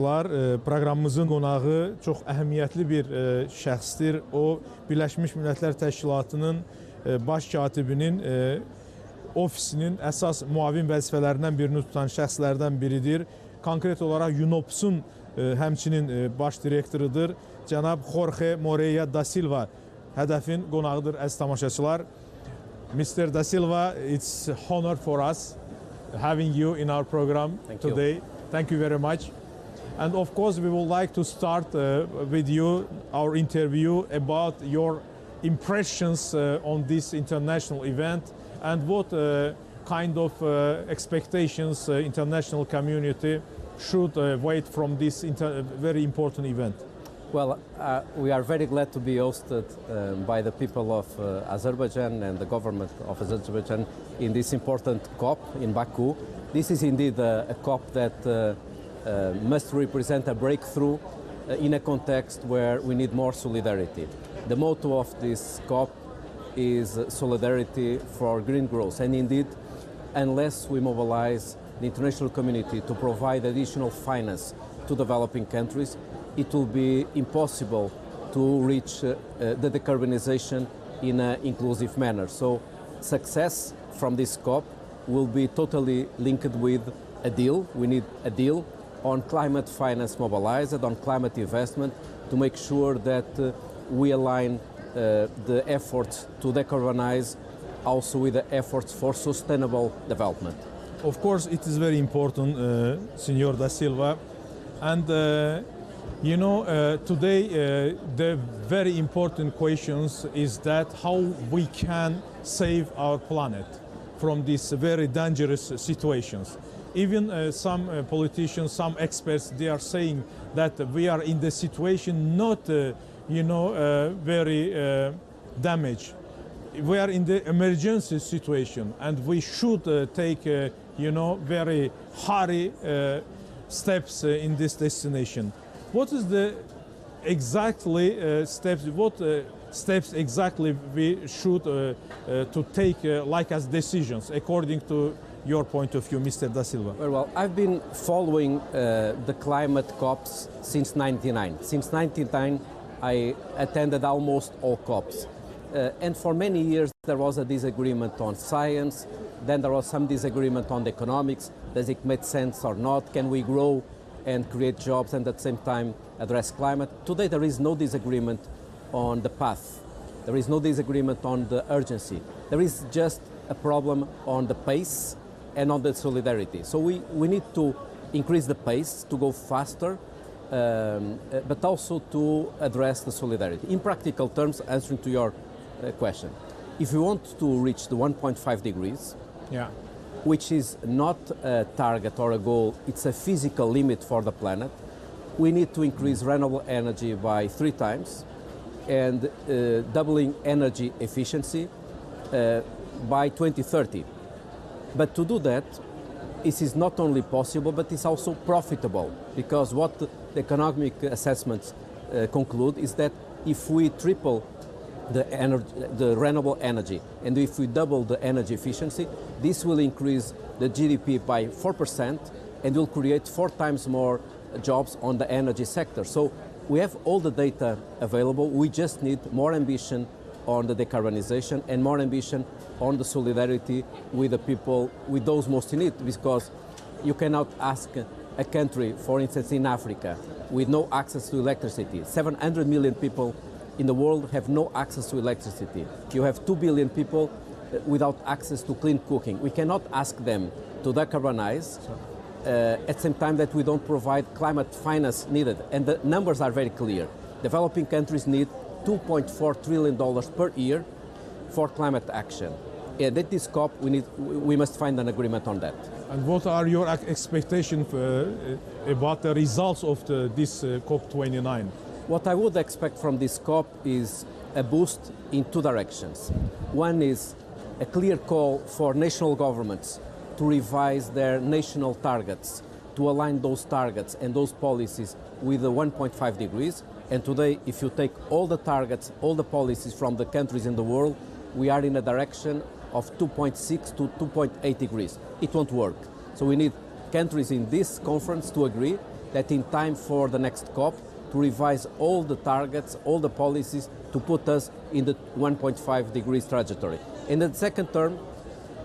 Proqramımızın qonağı çox əhəmiyyətli bir şəxsdir. O, Birləşmiş Millətlər Təşkilatının baş katibinin ofisinin əsas müavin vəzifələrindən birini tutan şəxslərdən biridir. Konkret olaraq UNOPS-un həmçinin baş direktorudur. Cənab Jorge Moreira da Silva hədəfin qonağıdır, əziz tamaşaçılar. Mr. Da Silva, it's honor for us having you in our program today. Thank you very much. And of course, we would like to start with you our interview about your impressions on this international event and what kind of expectations international community should wait from this very important event. Well, we are very glad to be hosted by the people of Azerbaijan and the government of Azerbaijan in this important COP in Baku. This is indeed a COP that must represent a breakthrough in a context where we need more solidarity. The motto of this COP is solidarity for green growth, and indeed, unless we mobilize the international community to provide additional finance to developing countries, it will be impossible to reach the decarbonization in an inclusive manner. So success from this COP will be totally linked with a deal. We need a deal on climate finance mobilized, on climate investment, to make sure that we align the efforts to decarbonize also with the efforts for sustainable development. Of course, it is very important, Senor Da Silva. And you know, today the very important questions is that how we can save our planet from these very dangerous situations. Even some politicians, some experts, they are saying that we are in the situation not, you know, very damaged. We are in the emergency situation, and we should take, you know, very hurry steps in this destination. What is the exactly steps? What steps exactly we should to take like as decisions according to your point of view, Mr. Da Silva? Well, I've been following the climate COPs since '99. Since '99, I attended almost all COPs. And for many years, there was a disagreement on science. Then there was some disagreement on the economics. Does it make sense or not? Can we grow and create jobs and at the same time address climate? Today, there is no disagreement on the path. There is no disagreement on the urgency. There is just a problem on the pace and on the solidarity. So we need to increase the pace to go faster, but also to address the solidarity. In practical terms, answering to your question, if we want to reach the 1.5 degrees, which is not a target or a goal, it's a physical limit for the planet, we need to increase renewable energy by 3 times and doubling energy efficiency by 2030. But to do that, this is not only possible, but it's also profitable, because what the economic assessments conclude is that if we triple the renewable energy and if we double the energy efficiency, this will increase the GDP by 4% and will create 4 times more jobs on the energy sector. So we have all the data available. We just need more ambition on the decarbonization and more ambition on the solidarity with the people, with those most in need, because you cannot ask a country, for instance in Africa, with no access to electricity. 700 million people in the world have no access to electricity. You have 2 billion people without access to clean cooking. We cannot ask them to decarbonize at the same time that we don't provide climate finance needed. And the numbers are very clear. Developing countries need $2.4 trillion per year for climate action. And at this COP, we must find an agreement on that. And what are your expectations about the results of this COP29? What I would expect from this COP is a boost in 2 directions. One is a clear call for national governments to revise their national targets, to align those targets and those policies with the 1.5 degrees. And today, if you take all the targets, all the policies from the countries in the world, we are in a direction of 2.6 to 2.8 degrees. It won't work. So we need countries in this conference to agree, that in time for the next COP, to revise all the targets, all the policies to put us in the 1.5 degrees trajectory. In the second term,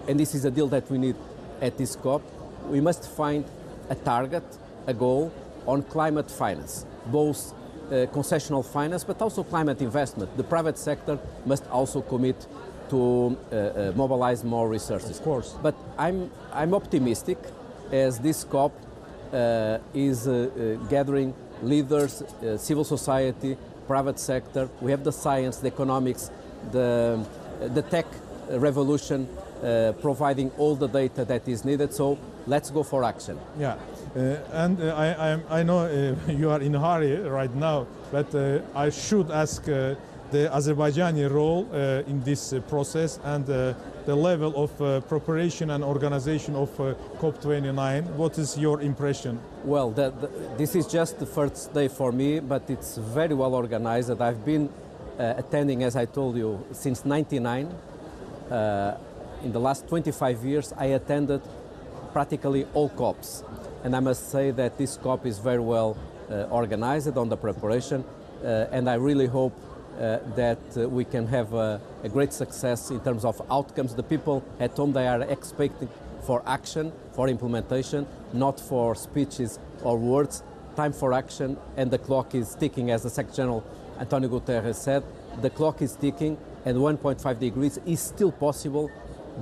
and this is a deal that we need at this COP, we must find a target, a goal on climate finance, both concessional finance but also climate investment. The private sector must also commit to mobilize more resources. Of course. But I'm optimistic as this COP is gathering leaders, civil society, private sector. We have the science, the economics, the tech revolution providing all the data that is needed. So let's go for action. Yeah, I know you are in a hurry right now, but I should ask the Azerbaijani role in this process and the level of preparation and organization of COP29. What is your impression? Well, this is just the first day for me, but it's very well organized. I've been attending, as I told you, since '99. In the last 25 years, I attended practically all COPs. And I must say that this COP is very well organized on the preparation. And I really hope that we can have a great success in terms of outcomes. The people at home, they are expecting for action, for implementation, not for speeches or words. Time for action, and the clock is ticking, as the Secretary General Antonio Guterres said. The clock is ticking, and 1.5 degrees is still possible,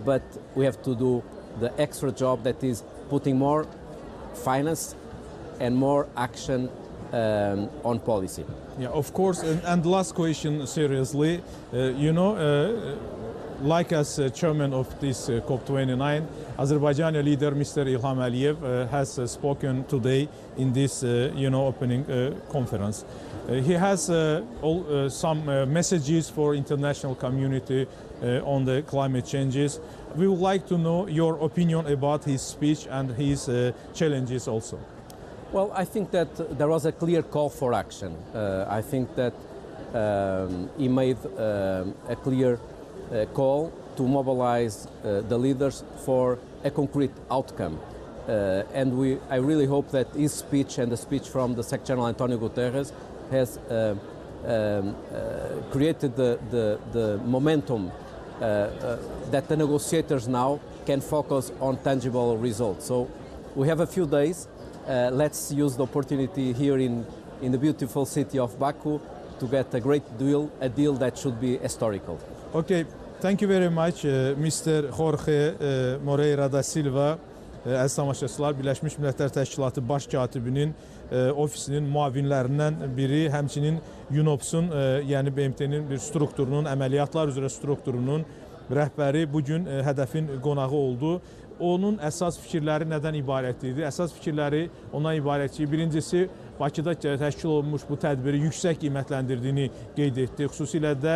but we have to do the extra job that is putting more finance and more action on policy. Yeah, of course. And last question, seriously, like as chairman of this COP29, Azerbaijani leader Mr. İlham Aliyev has spoken today in this opening conference. He has some messages for international community on the climate changes. We would like to know your opinion about his speech and his challenges also. Well, I think that there was a clear call for action. I think that he made a clear call to mobilize the leaders for a concrete outcome. And I really hope that his speech and the speech from the Secretary General Antonio Guterres has created the momentum that the negotiators now can focus on tangible results. So we have a few days. Let's use the opportunity here in the beautiful city of Baku to get a great deal, a deal that should be historical. Okay, thank you very much, Mr. Jorge Moreira da Silva. Əziz tamaşaçılar, Birləşmiş Millətlər Təşkilatı Baş Katibinin ofisinin müavinlərindən biri, həmçinin UNOPS-un, yəni BMT-nin bir strukturunun, əməliyyatlar üzrə strukturunun rəhbəri bugün hədəfin qonağı oldu. Onun əsas fikirləri nədən ibarət idi? Əsas fikirləri ondan ibarət ki, birincisi, Bakıda təşkil olunmuş bu tədbiri yüksək qiymətləndirdiyini qeyd etdi. Xüsusilə də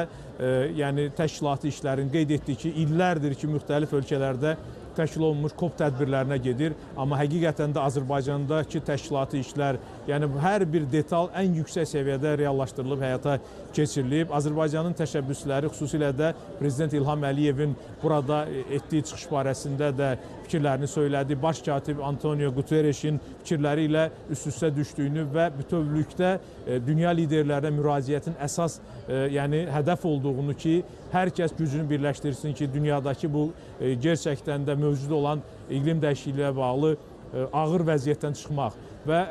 yəni təşkilati işlərin qeyd etdiyi ki, illərdir ki, müxtəlif ölkələrdə təşkil olunmuş COP tədbirlərinə gedir. Amma həqiqətən də Azərbaycandakı təşkilati işlər, yəni hər bir detal ən yüksək səviyyədə reallaşdırılıb, həyata keçirilib. Azərbaycanın təşəbbüsləri, xüsusilə də Prezident İlham Əliyevin burada etdiyi çıxış barəsində də fikirlərini söylədi. Baş katib Antonio Guterresin fikirləri ilə üst-üstə düşdüyünü və bütövlükdə dünya liderlərinə müraciətin əsas yəni hədəf olduğunu ki, hər kəs gücünü birləşdirsin ki, dünyadakı bu gerçəkdən də mövcud olan iqlim dəyişikliyinə bağlı ağır vəziyyətdən çıxmaq və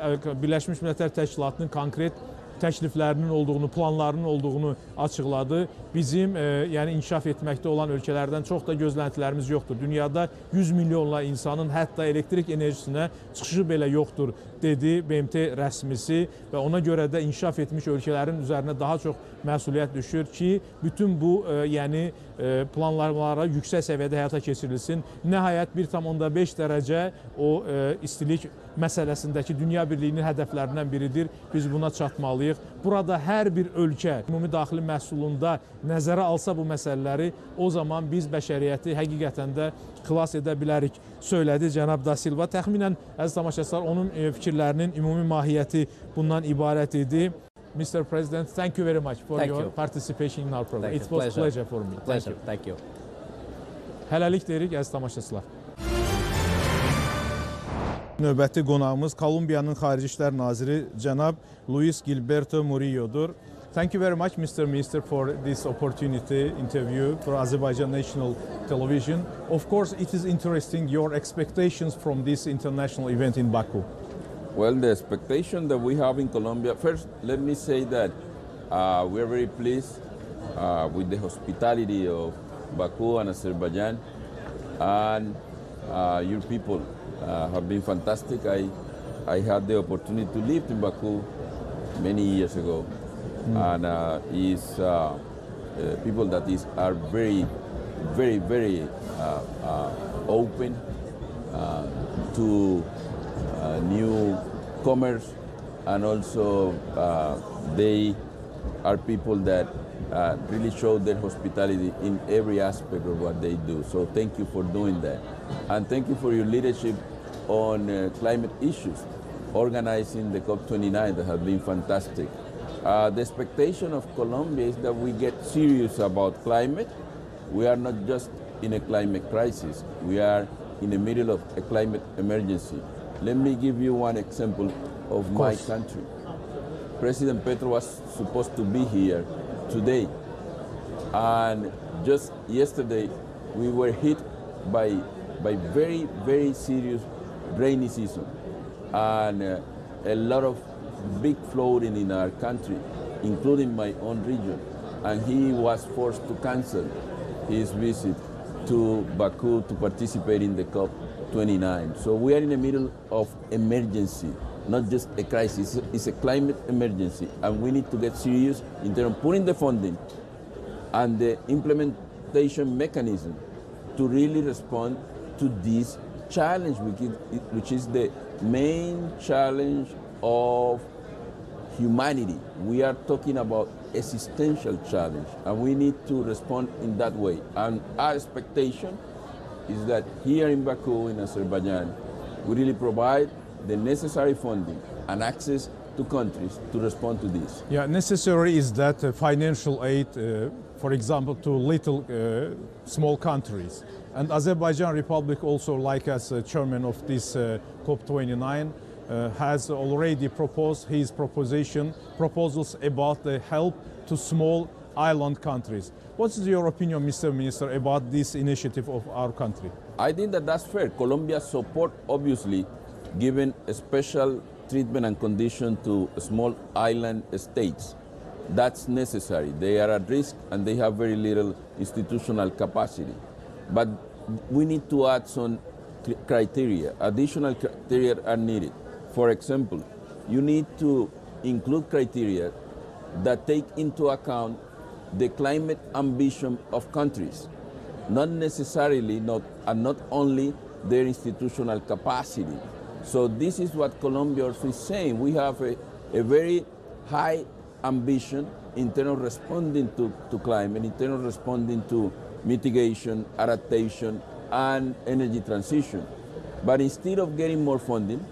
Birləşmiş Millətlər Təşkilatının konkret təkliflərinin olduğunu, planlarının olduğunu açıqladı. Bizim yəni inkişaf etməkdə olan ölkələrdən çox da gözləntilərimiz yoxdur. Dünyada 100 milyonla insanın hətta elektrik enerjisinə çıxışı belə yoxdur, dedi BMT rəsmisi və ona görə də inkişaf etmiş ölkələrin üzərinə daha çox məsuliyyət düşür ki, bütün bu yəni planlamalara yüksək səviyyədə həyata keçirilsin. Nəhayət 1,5 dərəcə o istilik məsələsindəki dünya birliyinin hədəflərindən biridir. Biz buna çatmalıyıq. Burada hər bir ölkə ümumi daxili məhsulunda nəzərə alsa bu məsələləri, o zaman biz bəşəriyyəti həqiqətən də xilas edə bilərik, söylədi cənab Da Silva. Təxminən, əziz tamaşaçılar, onun fikirlərinin ümumi mahiyyəti bundan ibarət idi. Mr. President, thank you very much for your participation in our program. It was a pleasure for me. Thank you. Hələlik deyirik, əziz tamaşaçılar. Növbəti qonağımız Colombiyanın Xarici İşlər Naziri cənab Luis Gilberto Murillo'dur. Thank you very much, Mr. Minister, for this opportunity interview for Azerbaijan National Television. Of course, it is interesting your expectations from this international event in Baku. Well, the expectation that we have in Colombia, first, let me say that we are very pleased with the hospitality of Baku and Azerbaijan, and your people have been fantastic. I had the opportunity to live in Baku many years ago, and people that are very, very, very open to newcomers, and also they are people that really show their hospitality in every aspect of what they do. So thank you for doing that. And thank you for your leadership on climate issues, organizing the COP29 that has been fantastic. The expectation of Colombia is that we get serious about climate. We are not just in a climate crisis. We are in the middle of a climate emergency. Let me give you one example of my country. President Petro was supposed to be here today, and just yesterday we were hit by very, very serious rainy season, and a lot of big flooding in our country, including my own region, and he was forced to cancel his visit to Baku to participate in the COP29. So we are in the middle of emergency, not just a crisis, it's a climate emergency, and we need to get serious in terms of putting the funding and the implementation mechanism to really respond to this challenge, which is the main challenge of humanity. We are talking about existential challenge, and we need to respond in that way. And our expectation is that here in Baku, in Azerbaijan, we really provide the necessary funding and access to countries to respond to this. Yeah, necessary is that financial aid, for example, to little small countries. And Azerbaijan Republic also, like as chairman of this COP29, has already proposed his proposals about the help to small island countries. What's your opinion, Mr. Minister, about this initiative of our country? I think that that's fair. Colombia support, obviously, given a special treatment and condition to small island states. That's necessary. They are at risk and they have very little institutional capacity. But we need to add some criteria. Additional criteria are needed. For example, you need to include criteria that take into account the climate ambition of countries, not necessarily, and not only their institutional capacity. So this is what Colombia is saying. We have a very high ambition in terms of responding to climate, in terms of responding to mitigation, adaptation, and energy transition. But instead of getting more funding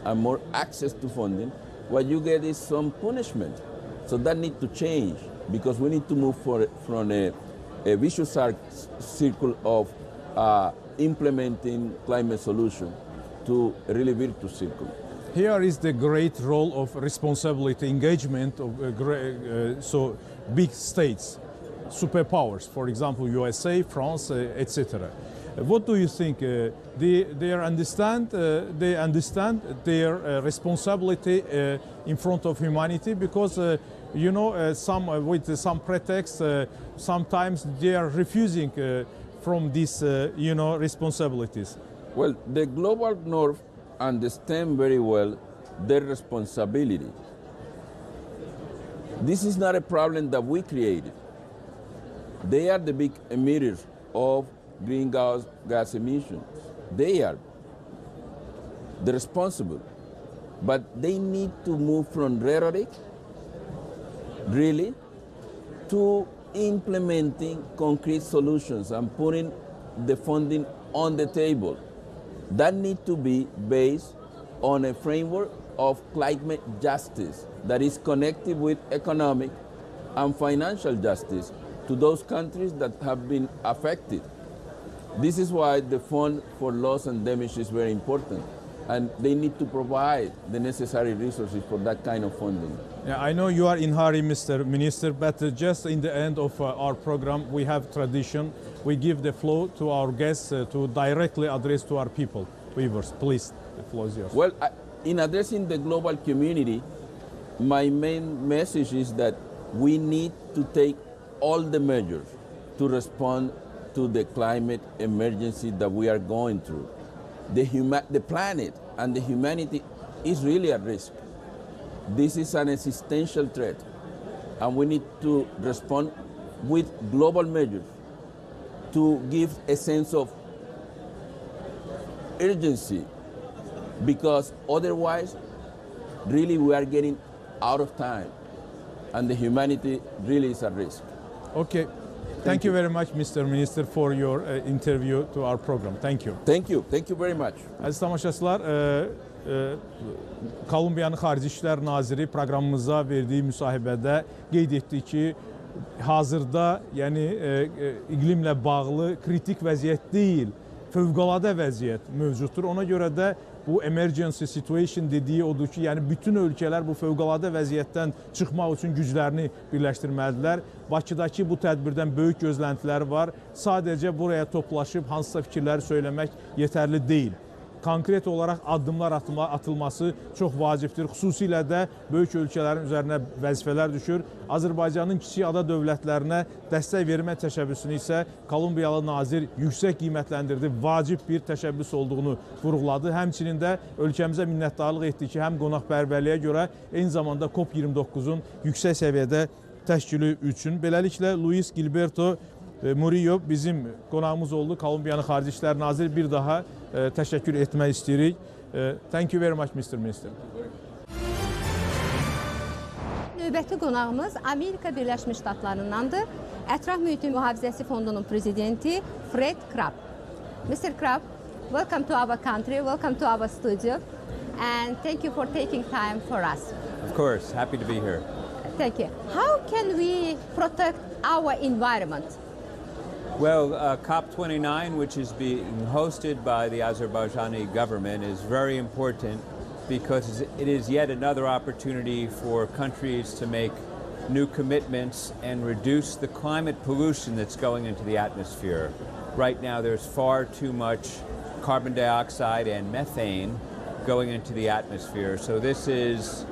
and more access to funding, what you get is some punishment. So that needs to change, because we need to move from a vicious circle of implementing climate solution to a really virtuous circle. Here is the great role of responsibility, engagement of so big states, superpowers, for example, USA, France, etc. What do you think? They understand their responsibility in front of humanity, because you know, some with some pretext, sometimes they are refusing from these you know, responsibilities. Well, the global north understand very well their responsibility. This is not a problem that we created. They are the big emitters of greenhouse gas emissions. They are the responsible. But they need to move from rhetoric, really, to implementing concrete solutions and putting the funding on the table. That needs to be based on a framework of climate justice that is connected with economic and financial justice to those countries that have been affected. This is why the Fund for Loss and Damage is very important. and they need to provide the necessary resources for that kind of funding. Yeah, I know you are in hurry, Mr. Minister, but just in the end of our program, we have tradition. We give the floor to our guests to directly address to our people. Viewers, please, the floor is yours. Well, in addressing the global community, my main message is that we need to take all the measures to respond to the climate emergency that we are going through. The planet and the humanity is really at risk. This is an existential threat, and we need to respond with global measures to give a sense of urgency, because otherwise, really we are getting out of time, and the humanity really is at risk. Okay. Thank you very much, Mr. Minister, for your interview to our program. Thank you. Thank you. Thank you very much. Əziz tamaşaçılar, Kolumbiyanın Xarici İşlər Naziri proqramımıza verdiyi müsahibədə qeyd etdi ki, hazırda yəni iqlimlə bağlı kritik vəziyyət deyil, fövqəladə vəziyyət mövcuddur. Ona görə də bu emergency situation dediyi odur ki, yəni bütün ölkələr bu fövqəladə vəziyyətdən çıxmaq üçün güclərini birləşdirməlidirlər. Bakıdakı bu tədbirdən böyük gözləntiləri var. Sadəcə buraya toplaşıb hansısa fikirləri söyləmək yetərli deyil. Konkret olaraq addımlar atılması çox vacibdir. Xüsusilə də böyük ölkələrin üzərinə vəzifələr düşür. Azərbaycanın kiçik ada dövlətlərinə dəstək vermə təşəbbüsünü isə Kolumbiyalı nazir yüksək qiymətləndirdi. Vacib bir təşəbbüs olduğunu vurğuladı. Həmçinin də ölkəmizə minnətdarlıq etdi ki, həm qonaqpərvərliyə görə, eyni zamanda COP29-un yüksək səviyyədə təşkili üçün. Beləliklə, Luis Gilberto Murillo bizim qonağımız oldu. Kolumbiyanın Xarici İşlər Naziri, bir daha təşəkkür etmək istəyirik. Thank you very much, Mr. Minister. Növbəti qonağımız Amerika Birləşmiş Ştatlarındandır. Ətraf Mühitin Mühafizəsi Fondunun prezidenti Fred Crabb. Mr. Crabb, welcome to our country, welcome to our studio, and thank you for taking time for us. Of course, happy to be here. Thank you. How can we protect our environment? Well, COP29, which is being hosted by the Azerbaijani government, is very important because it is yet another opportunity for countries to make new commitments and reduce the climate pollution that's going into the atmosphere. Right now, there's far too much carbon dioxide and methane going into the atmosphere. So this is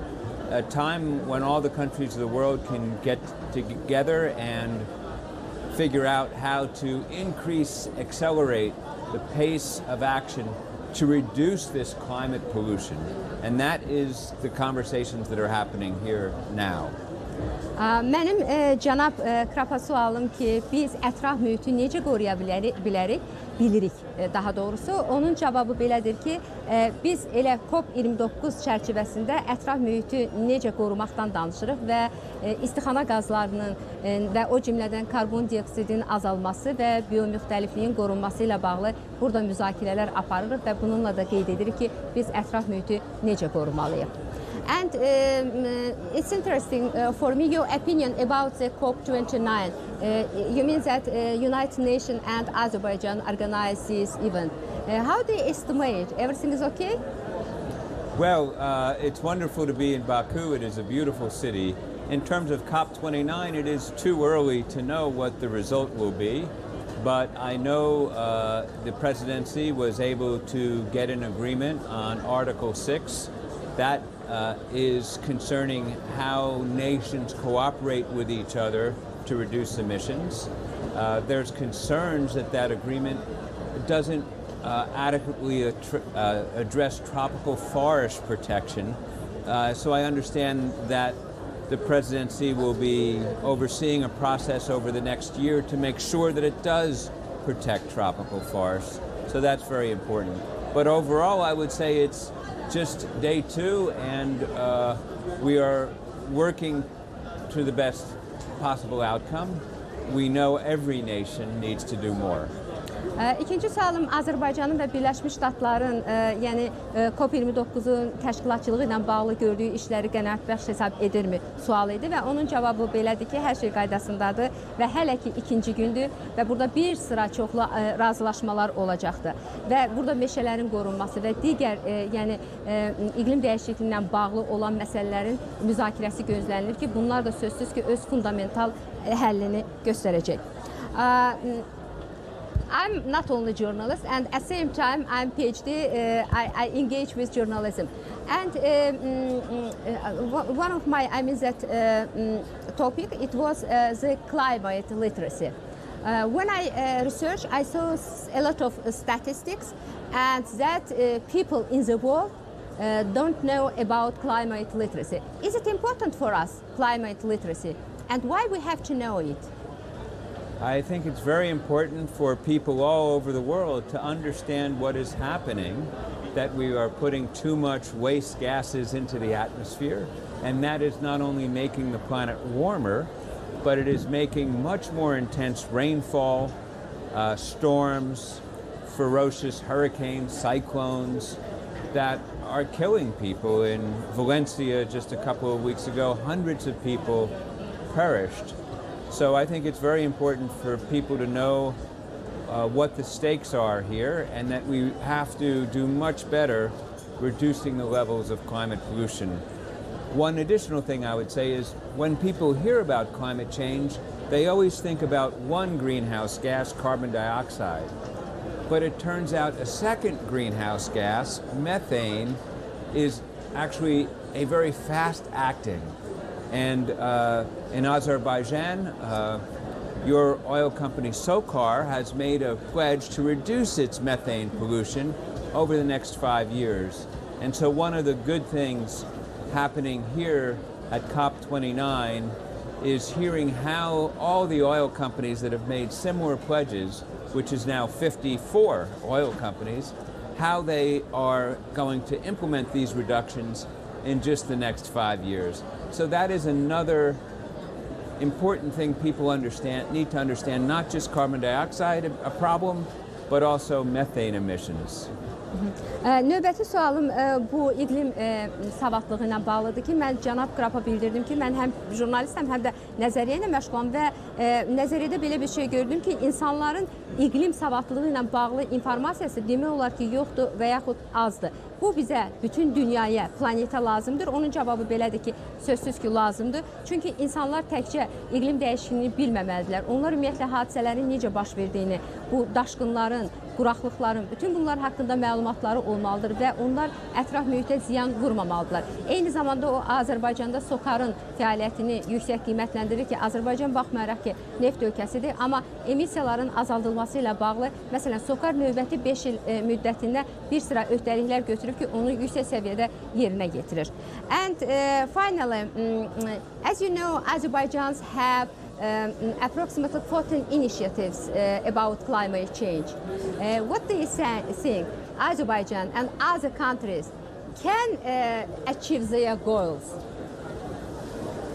a time when all the countries of the world can get together and figure out how to accelerate the pace of action to reduce this climate pollution. And that is the conversations that are happening here now. Mənim cənab Krapa sualım ki, biz ətraf mühiti necə qoruya bilirik daha doğrusu. Onun cavabı belədir ki, biz elə COP29 çərçivəsində ətraf mühiti necə qorumaqdan danışırıq və istixana qazlarının və o cümlədən karbon dioksidin azalması və biomüxtəlifliyin qorunması ilə bağlı burada müzakirələr aparırıq və bununla da qeyd edirik ki, biz ətraf mühiti necə qorumalıyıq. And it's interesting for me your opinion about the COP29. You mean that United Nations and Azerbaijan organize this event. How do you estimate? Everything is okay? Well, it's wonderful to be in Baku. It is a beautiful city. In terms of COP29, it is too early to know what the result will be. But I know the presidency was able to get an agreement on Article 6. That is concerning how nations cooperate with each other to reduce emissions. There's concerns that that agreement doesn't adequately address tropical forest protection. So I understand that the presidency will be overseeing a process over the next year to make sure that it does protect tropical forests. So that's very important. But overall, I would say it's just day two, and we are working to the best possible outcome. We know every nation needs to do more. İkinci sualım Azərbaycanın və Birləşmiş Ştatların yəni COP29-un təşkilatçılığı ilə bağlı gördüyü işləri qənaətbəxş hesab edirmi sualı idi və onun cavabı belədir ki, hər şey qaydasındadır və hələ ki ikinci gündür və burada bir sıra çoxlu razılaşmalar olacaqdır və burada meşələrin qorunması və digər yəni iqlim dəyişikliyindən bağlı olan məsələlərin müzakirəsi gözlənilir ki, bunlar da sözsüz ki, öz fundamental həllini göstərəcək. I'm not only journalist, and at the same time I'm PhD. I engage with journalism, and one of my topic it was the climate literacy. When I researched, I saw a lot of statistics, and that people in the world don't know about climate literacy. Is it important for us, climate literacy, and why we have to know it? I think it's very important for people all over the world to understand what is happening, that we are putting too much waste gases into the atmosphere, and that is not only making the planet warmer, but it is making much more intense rainfall, storms, ferocious hurricanes, cyclones that are killing people. In Valencia just a couple of weeks ago, hundreds of people perished. So I think it's very important for people to know what the stakes are here, and that we have to do much better reducing the levels of climate pollution. One additional thing I would say is when people hear about climate change, they always think about one greenhouse gas, carbon dioxide. But it turns out a second greenhouse gas, methane, is actually a very fast acting. And in Azerbaijan, your oil company SOCAR has made a pledge to reduce its methane pollution over the next 5 years. And so one of the good things happening here at COP29 is hearing how all the oil companies that have made similar pledges, which is now 54 oil companies, how they are going to implement these reductions in just the next 5 years. So that is another important thing people need to understand, not just carbon dioxide a problem, but also methane emissions. Növbəti sualım bu iqlim savadlığı ilə bağlıdır ki, mən cənab Qrapa bildirdim ki, mən həm jurnalistəm, həm də nəzəriyyə ilə məşğulam və nəzəriyyədə belə bir şey gördüm ki, insanların iqlim savadlığı ilə bağlı informasiyası demək olar ki, yoxdur və yaxud azdır. Bu bizə, bütün dünyaya, planetə lazımdır. Onun cavabı belədir ki, sözsüz ki, lazımdır. Çünki insanlar təkcə iqlim dəyişikliyini bilməməlidirlər. Onlar ümumiyyətlə hadisələrin necə baş verdiyini, bu daşqınların, quraqlıqların, bütün bunlar haqqında məlumatları olmalıdır və onlar ətraf mühitə ziyan vurmamalıdırlar. Eyni zamanda o Azərbaycanda SOCAR-ın fəaliyyətini yüksək qiymətləndirir ki, Azərbaycan baxmayaraq ki, neft ölkəsidir, amma emisiyaların azaldılması ilə bağlı, məsələn, SOCAR növbəti 5 il müddətində bir sıra öhdəliklər götürüb ki, onu yüksək səviyyədə yerinə getirir. And finally, as you know, Azerbaijans have approximately 14 initiatives about climate change. What do you think Azerbaijan and other countries can achieve their goals?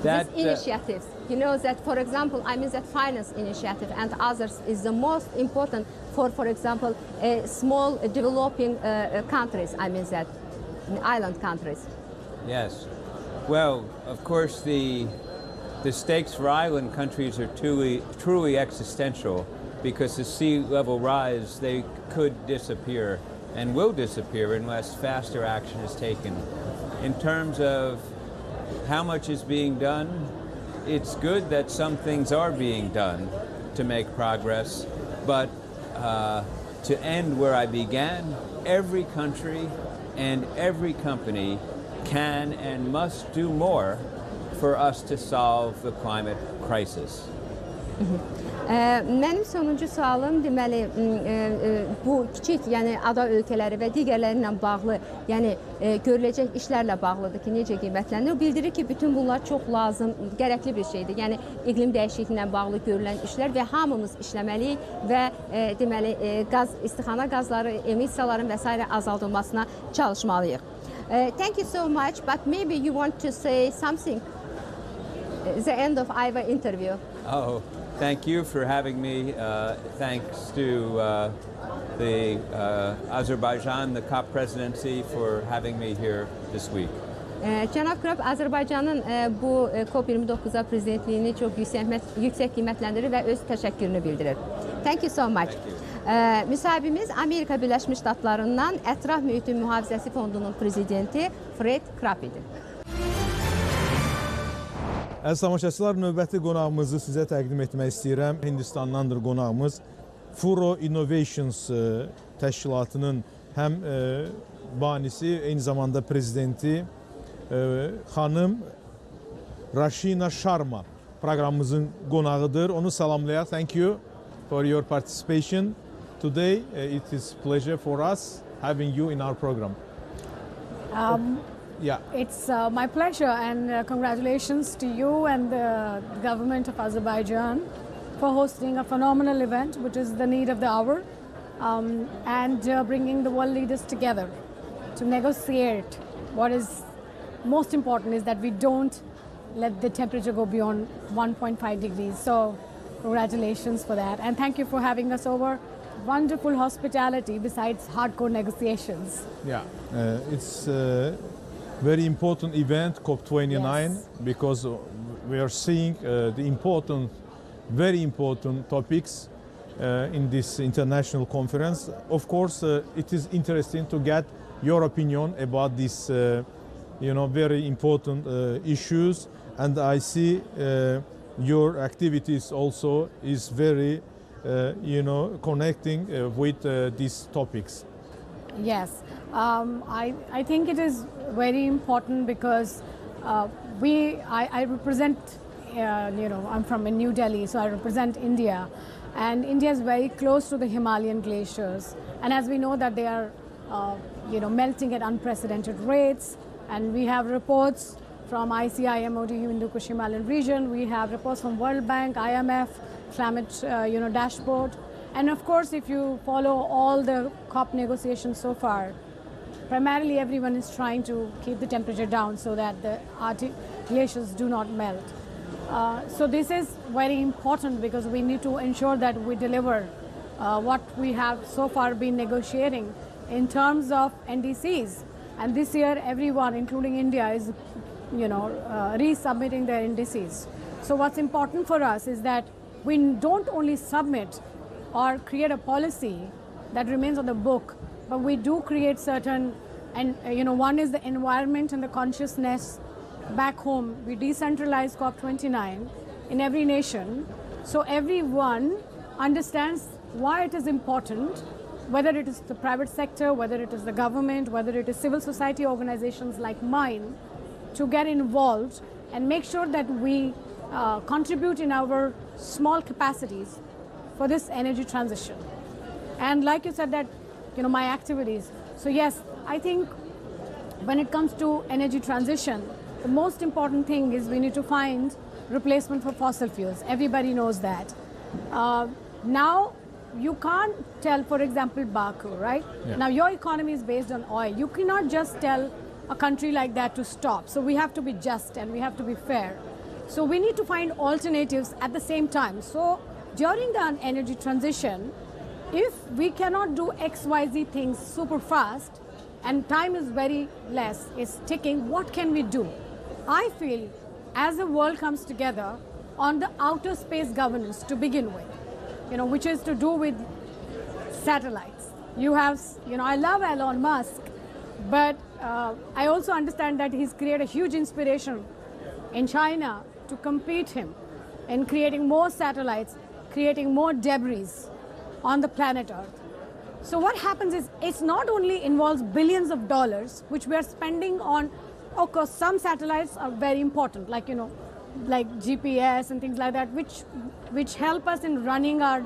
These initiatives, you know that, for example, I mean that finance initiative and others is the most important for example, small developing countries, I mean that, island countries. Yes. Well, of course, the stakes for island countries are truly existential, because the sea level rise, they could disappear and will disappear unless faster action is taken. In terms of how much is being done, it's good that some things are being done to make progress, but to end where I began, every country and every company can and must do more for us to solve the climate crisis. Mənim sonuncu sualım deməli bu kiçik, yəni ada ölkələri və digərləri ilə bağlı, yəni görüləcək işlərlə bağlıdır ki, necə qiymətlənilir. Bildirir ki, bütün bunlar çox lazım, gərəkli bir şeydir. Yəni iqlim dəyişikliyi ilə bağlı görülən işlər və hamımız işləməliyik və deməli istixana qazları, emissiyaların və s. azaldılmasına çalışmalıyıq. Thank you so much, but maybe you want to say something at the end of our interview. Oh, thank you for having me. Thanks to the Azerbaijan, the COP presidency, for having me here this week. Cənab Krab, Azərbaycanın bu COP29-a prezidentliyini çox yüksək qiymətləndirir və öz təşəkkürünü bildirir. Thank you so much. Müsahibimiz Amerika Birləşmiş Ştatlarından Ətraf Mühitin Mühafizəsi Fondunun prezidenti Fred Krab idi. Əziz tamaşaçılar, növbəti qonağımızı sizə təqdim etmək istəyirəm. Hindistandandır qonağımız. Furo Innovations təşkilatının həm banisi, eyni zamanda prezidenti xanım Rashina Sharma proqramımızın qonağıdır. Onu salamlayaq. Thank you for your participation. Today it is pleasure for us having you in our program. Yeah. It's my pleasure, and congratulations to you and the government of Azerbaijan for hosting a phenomenal event, which is the need of the hour, and bringing the world leaders together to negotiate. What is most important is that we don't let the temperature go beyond 1.5 degrees. So congratulations for that, and thank you for having us over. Wonderful hospitality besides hardcore negotiations. Yeah, it's a very important event, COP29, yes, because we are seeing the important, very important topics in this international conference. Of course, it is interesting to get your opinion about this, very important issues, and I see your activities also is very, connecting with these topics. Yes, I think it is very important because I represent, I'm from New Delhi, so I represent India, and India is very close to the Himalayan glaciers, and as we know that they are, melting at unprecedented rates, and we have reports from ICI, MOD, Hindu-Kush Himalayan region, we have reports from World Bank, IMF, climate, dashboard. And of course, if you follow all the COP negotiations so far, primarily everyone is trying to keep the temperature down so that the Arctic glaciers do not melt. So this is very important because we need to ensure that we deliver what we have so far been negotiating in terms of NDCs. And this year, everyone, including India, is resubmitting their NDCs. So what's important for us is that we don't only submit or create a policy that remains on the book, but we do create certain, and one is the environment and the consciousness back home. We decentralize COP29 in every nation, so everyone understands why it is important, whether it is the private sector, whether it is the government, whether it is civil society organizations like mine, to get involved and make sure that we contribute in our small capacities for this energy transition. And like you said that, my activities. So yes, I think when it comes to energy transition, the most important thing is we need to find replacement for fossil fuels. Everybody knows that. Now, you can't tell, for example, Baku, right? Yeah. Now your economy is based on oil. You cannot just tell a country like that to stop. So we have to be just and we have to be fair. So we need to find alternatives at the same time. So during the energy transition, if we cannot do XYZ things super fast and time is very less, it's ticking, what can we do? I feel as the world comes together on the outer space governance to begin with, which is to do with satellites. You have, I love Elon Musk, but I also understand that he's created a huge inspiration in China to compete him in creating more satellites, creating more debris on the planet Earth. So what happens is it's not only involves billions of dollars, which we are spending on, of course, some satellites are very important, like, like GPS and things like that, which help us in running our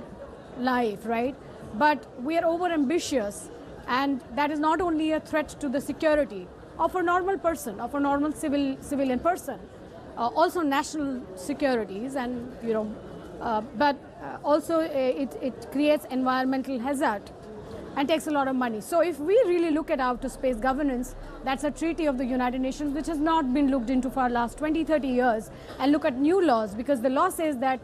life, right? But we are over ambitious, and that is not only a threat to the security of a normal person, of a normal civilian person, also national securities, and but also it creates environmental hazard and takes a lot of money. So if we really look at outer space governance, that's a treaty of the United Nations which has not been looked into for the last 20-30 years, and look at new laws, because the law says that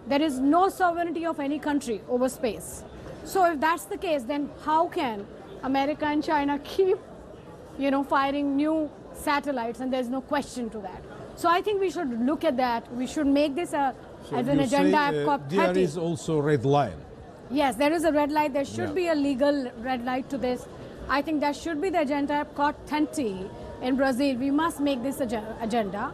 there is no sovereignty of any country over space. So if that's the case, then how can America and China keep, firing new satellites, and there's no question to that. So I think we should look at that. We should make this as an agenda at COP30. There is also red line. Yes, there is a red light. There should be a legal red light to this. I think that should be the agenda at COP30 in Brazil. We must make this agenda.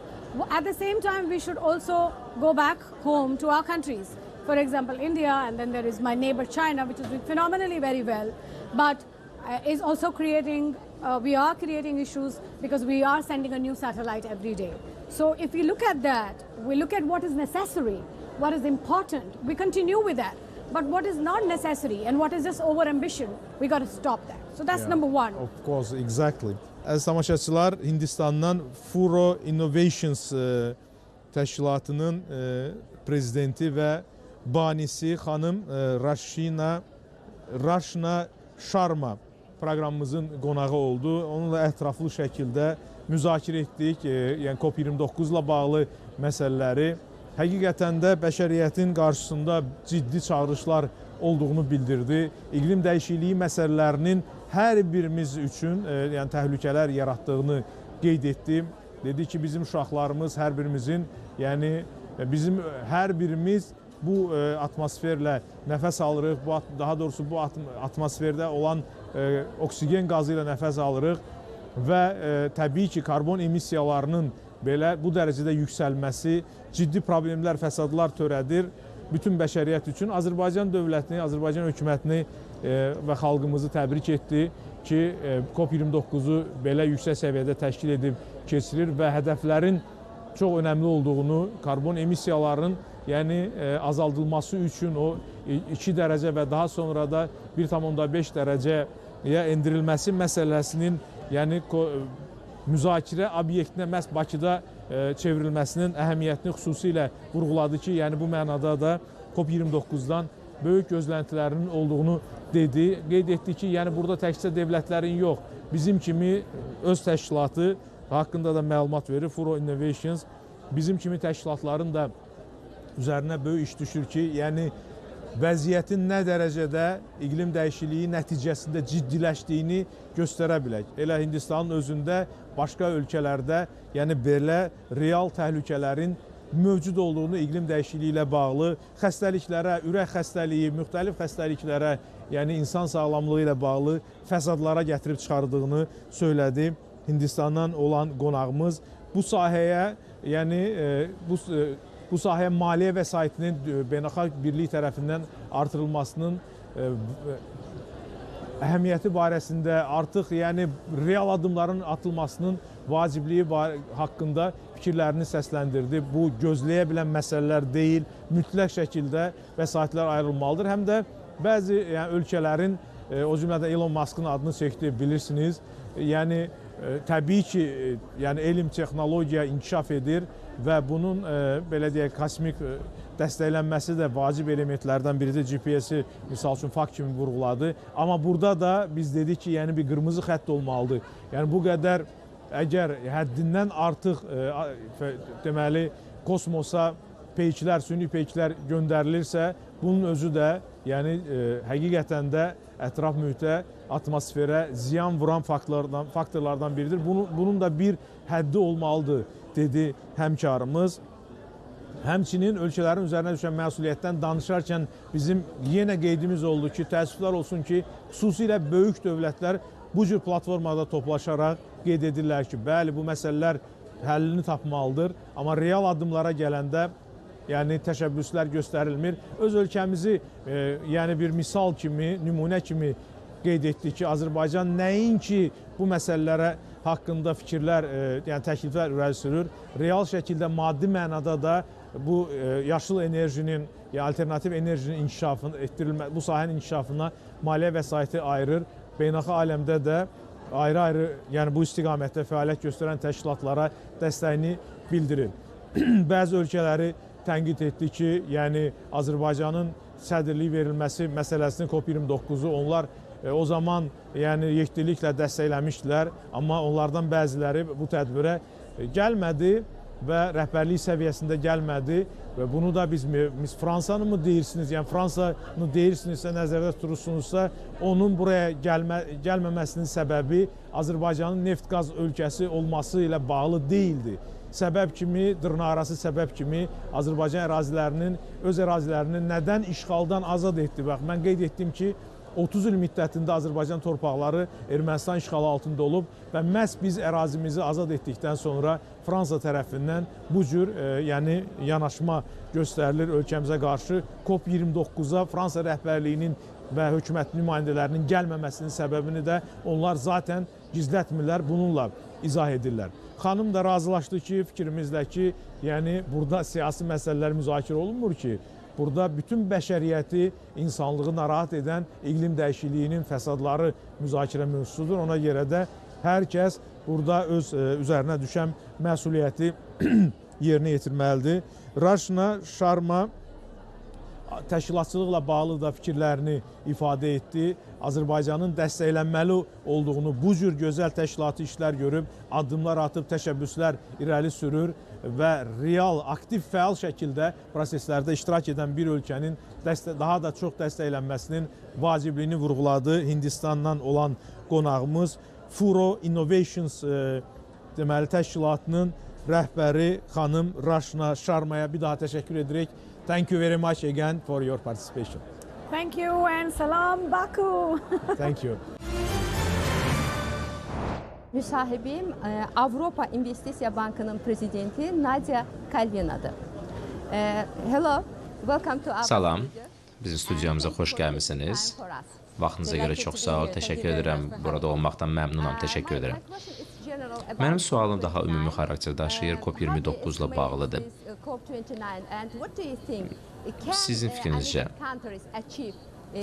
At the same time, we should also go back home to our countries. For example, India, and then there is my neighbor China, which is doing phenomenally very well, but is also creating, we are creating issues because we are sending a new satellite every day. So if we look at that, we look at what is necessary, what is important, we continue with that. But what is not necessary and what is just over ambition, we got to stop that. So that's number one. Of course, exactly. Əziz tamaşaçılar, Hindistandan Furo Innovations təşkilatının prezidenti və banisi xanım Rashna Sharma proqramımızın qonağı oldu. Onunla ətraflı şəkildə müzakirə etdik. Yəni COP29-la bağlı məsələləri. Həqiqətən də bəşəriyyətin qarşısında ciddi çağırışlar olduğunu bildirdi. İqlim dəyişikliyi məsələlərinin hər birimiz üçün yəni təhlükələr yaratdığını qeyd etdi. Dedi ki, bizim uşaqlarımız hər birimizin, yəni bizim hər birimiz bu atmosferlə nəfəs alırıq. Daha doğrusu bu atmosferdə olan oksigen qazı ilə nəfəs alırıq və təbii ki, karbon emissiyalarının belə bu dərəcədə yüksəlməsi ciddi problemlər, fəsadlar törədir bütün bəşəriyyət üçün. Azərbaycan dövlətini, Azərbaycan hökumətini və xalqımızı təbrik etdi ki, COP29-u belə yüksək səviyyədə təşkil edib keçirir və hədəflərin çox önəmli olduğunu, karbon emissiyalarının azaldılması üçün o 2 dərəcə və daha sonra da 1,5 dərəcəyə endirilməsi məsələsinin müzakirə obyektinə məhz Bakıda çevrilməsinin əhəmiyyətini xüsusilə vurğuladı ki, bu mənada da COP29-dan böyük gözləntilərinin olduğunu dedi. Qeyd etdi ki, burada təkcə dövlətlərin yox, bizim kimi öz təşkilatı haqqında da məlumat verir, Furo Innovations, bizim kimi təşkilatların da üzərinə böyük iş düşür ki, vəziyyətin nə dərəcədə iqlim dəyişikliyi nəticəsində ciddiləşdiyini göstərə bilək. Elə Hindistanın özündə, başqa ölkələrdə, belə real təhlükələrin mövcud olduğunu iqlim dəyişikliyi ilə bağlı xəstəliklərə, ürək xəstəliyi, müxtəlif xəstəliklərə, insan sağlamlığı ilə bağlı fəsadlara gətirib çıxardığını söylədi. Hindistandan olan qonağımız bu sahəyə, bu sahəyə maliyyə vəsaitinin beynəlxalq birlik tərəfindən artırılmasının əhəmiyyəti barəsində artıq real addımların atılmasının vacibliyi haqqında fikirlərini səsləndirdi. Bu gözləyə bilən məsələlər deyil, mütləq şəkildə vəsaitlər ayrılmalıdır. Həm də bəzi ölkələrin, o cümlədən Elon Musk'ın adını çəkdi, bilirsiniz. Təbii ki, elm, texnologiya inkişaf edir və bunun, belə deyək, kosmik dəstəklənməsi də vacib elementlərdən biridir. GPS-i, misal üçün, fakt kimi vurğuladı. Amma burada da biz dedik ki, bir qırmızı xətt olmalıdır. Bu qədər, əgər həddindən artıq, deməli, kosmosa peyklər, süni peyklər göndərilirsə, bunun özü də, həqiqətən də ətraf mühitə, atmosferə ziyan vuran faktorlardan biridir. Bunun da bir həddi olmalıdır, dedi həmkarımız. Həmçinin ölkələrin üzərinə düşən məsuliyyətdən danışarkən bizim yenə qeydimiz oldu ki, təəssüflər olsun ki, xüsusilə böyük dövlətlər bu cür platformada toplaşaraq qeyd edirlər ki, bəli, bu məsələlər həllini tapmalıdır, amma real addımlara gələndə təşəbbüslər göstərilmir. Öz ölkəmizi bir misal kimi, nümunə kimi qeyd etdik ki, Azərbaycan nəinki bu məsələlərə haqqında fikirlər, təkliflər irəli sürür, real şəkildə maddi mənada da bu yaşıl enerjinin, alternativ enerjinin inkişafını, bu sahənin inkişafına maliyyə vəsaiti ayırır. Beynəlxalq aləmdə də ayrı-ayrı bu istiqamətdə fəaliyyət göstərən təşkilatlara dəstəyini bildirir. Bəzi ölkələri tənqid etdi ki, Azərbaycanın sədrliyi verilməsi məsələsinin COP29-u onlar o zaman yekdiliklə dəstəkləmişdilər, amma onlardan bəziləri bu tədbirə gəlmədi. və rəhbərlik səviyyəsində gəlmədi və bunu da biz Fransanı mı deyirsiniz, yəni Fransanı deyirsinizsə, nəzərdə tutursunuzsa, onun buraya gəlməməsinin səbəbi Azərbaycanın neft-qaz ölkəsi olması ilə bağlı deyildi. Səbəb kimi, dırnaqarası səbəb kimi Azərbaycan ərazilərinin, öz ərazilərini nədən işğaldan azad etdi? Bax, mən qeyd etdim ki, 30 il müddətində Azərbaycan torpaqları Ermənistan işğalı altında olub və məhz biz ərazimizi azad etdikdən sonra Fransa tərəfindən bu cür yəni yanaşma göstərilir ölkəmizə qarşı. COP29-a Fransa rəhbərliyinin və hökumət nümayəndələrinin gəlməməsinin səbəbini də onlar zaten gizlətmirlər, bununla izah edirlər. Xanım da razılaşdı ki, fikrimizlə ki, yəni burada siyasi məsələlər müzakirə olunmur ki, burada bütün bəşəriyyəti, insanlığı narahat edən iqlim dəyişikliyinin fəsadları müzakirə mövzusudur. Ona görə də hər kəs burada öz üzərinə düşən məsuliyyəti yerinə yetirməlidir. Raşna Şarma təşkilatçılıqla bağlı da fikirlərini ifadə etdi. Azərbaycanın dəstəklənməli olduğunu, bu cür gözəl təşkilati işlər görüb, addımlar atıb, təşəbbüslər irəli sürür və real, aktiv, fəal şəkildə proseslərdə iştirak edən bir ölkənin daha da çox dəstəklənməsinin vacibliyini vurğuladı. Hindistandan olan qonağımız Furo Innovations deməli təşkilatının rəhbəri xanım Raşna Şarmaya bir daha təşəkkür edirik. Thank you very much again for your participation. Thank you and salam Baku. Thank you. Müsahibim Avropa İnvestisiya Bankı'nın prezidenti Nadia Kalvina'dır. Hello, welcome to our Salam, bizim studiyamıza xoş gəlmisiniz. Vaxtınıza görə çox sağ ol, təşəkkür edirəm. Burada olmaqdan məmnunam, təşəkkür edirəm. Mənim sualım daha ümumi xarakter daşıyır, COP29-la bağlıdır. Sizin fikrinizcə,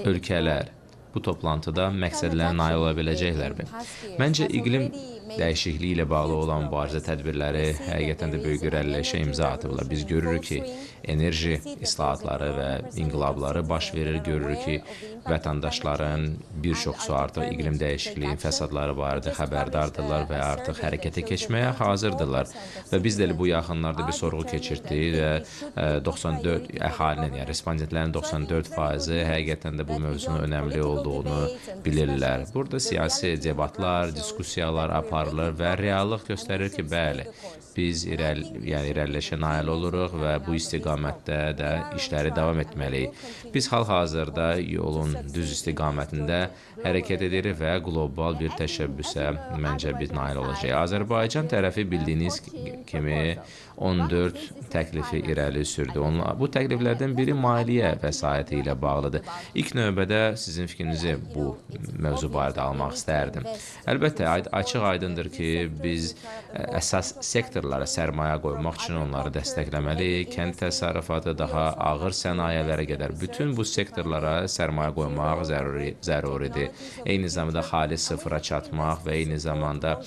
ölkələr bu toplantıda məqsədlərə nail ola biləcəklərmi? Məncə, iqlim dəyişikliyi ilə bağlı olan mübarizə tədbirləri həqiqətən də böyük irəliləyişə imza atıblar. Biz görürük ki, enerji islahatları və inqilabları baş verir, görürük ki, vətəndaşların bir çoxsu artıq iqlim dəyişikliyi fəsadları barədə xəbərdardırlar və artıq hərəkətə keçməyə hazırdırlar. Və biz də bu yaxınlarda bir sorğu keçirdik və 94 əhalinin, yəni respondentlərin 94% həqiqətən də bu mövzunun önəmli olduğunu bilirlər. Burada siyasi debatlar, diskussiyalar aparılır və reallıq göstərir ki, bəli, biz irəliləşə nail oluruq və bu istiqamətdə də işləri davam etməliyik. Biz hal-hazırda yolun düz istiqamətində hərəkət edirik və qlobal bir təşəbbüsə məncə biz nail olacaq. Azərbaycan tərəfi bildiyiniz kimi 14 təklifi irəli sürdü. Bu təkliflərdən biri maliyyə vəsaiti ilə bağlıdır. İlk növbədə sizin fikrinizi bu mövzu barədə almaq istərdim. Əlbəttə, açıq aydındır ki, biz əsas sektorlara sərmayə qoymaq üçün onları dəstəkləməliyik. Kənd təsərrüfatı daha ağır sənayələrə qədər bütün bu sektorlara sərmayə qoymaq zəruridir. Eyni zamanda xalis sıfıra çatmaq və eyni zamanda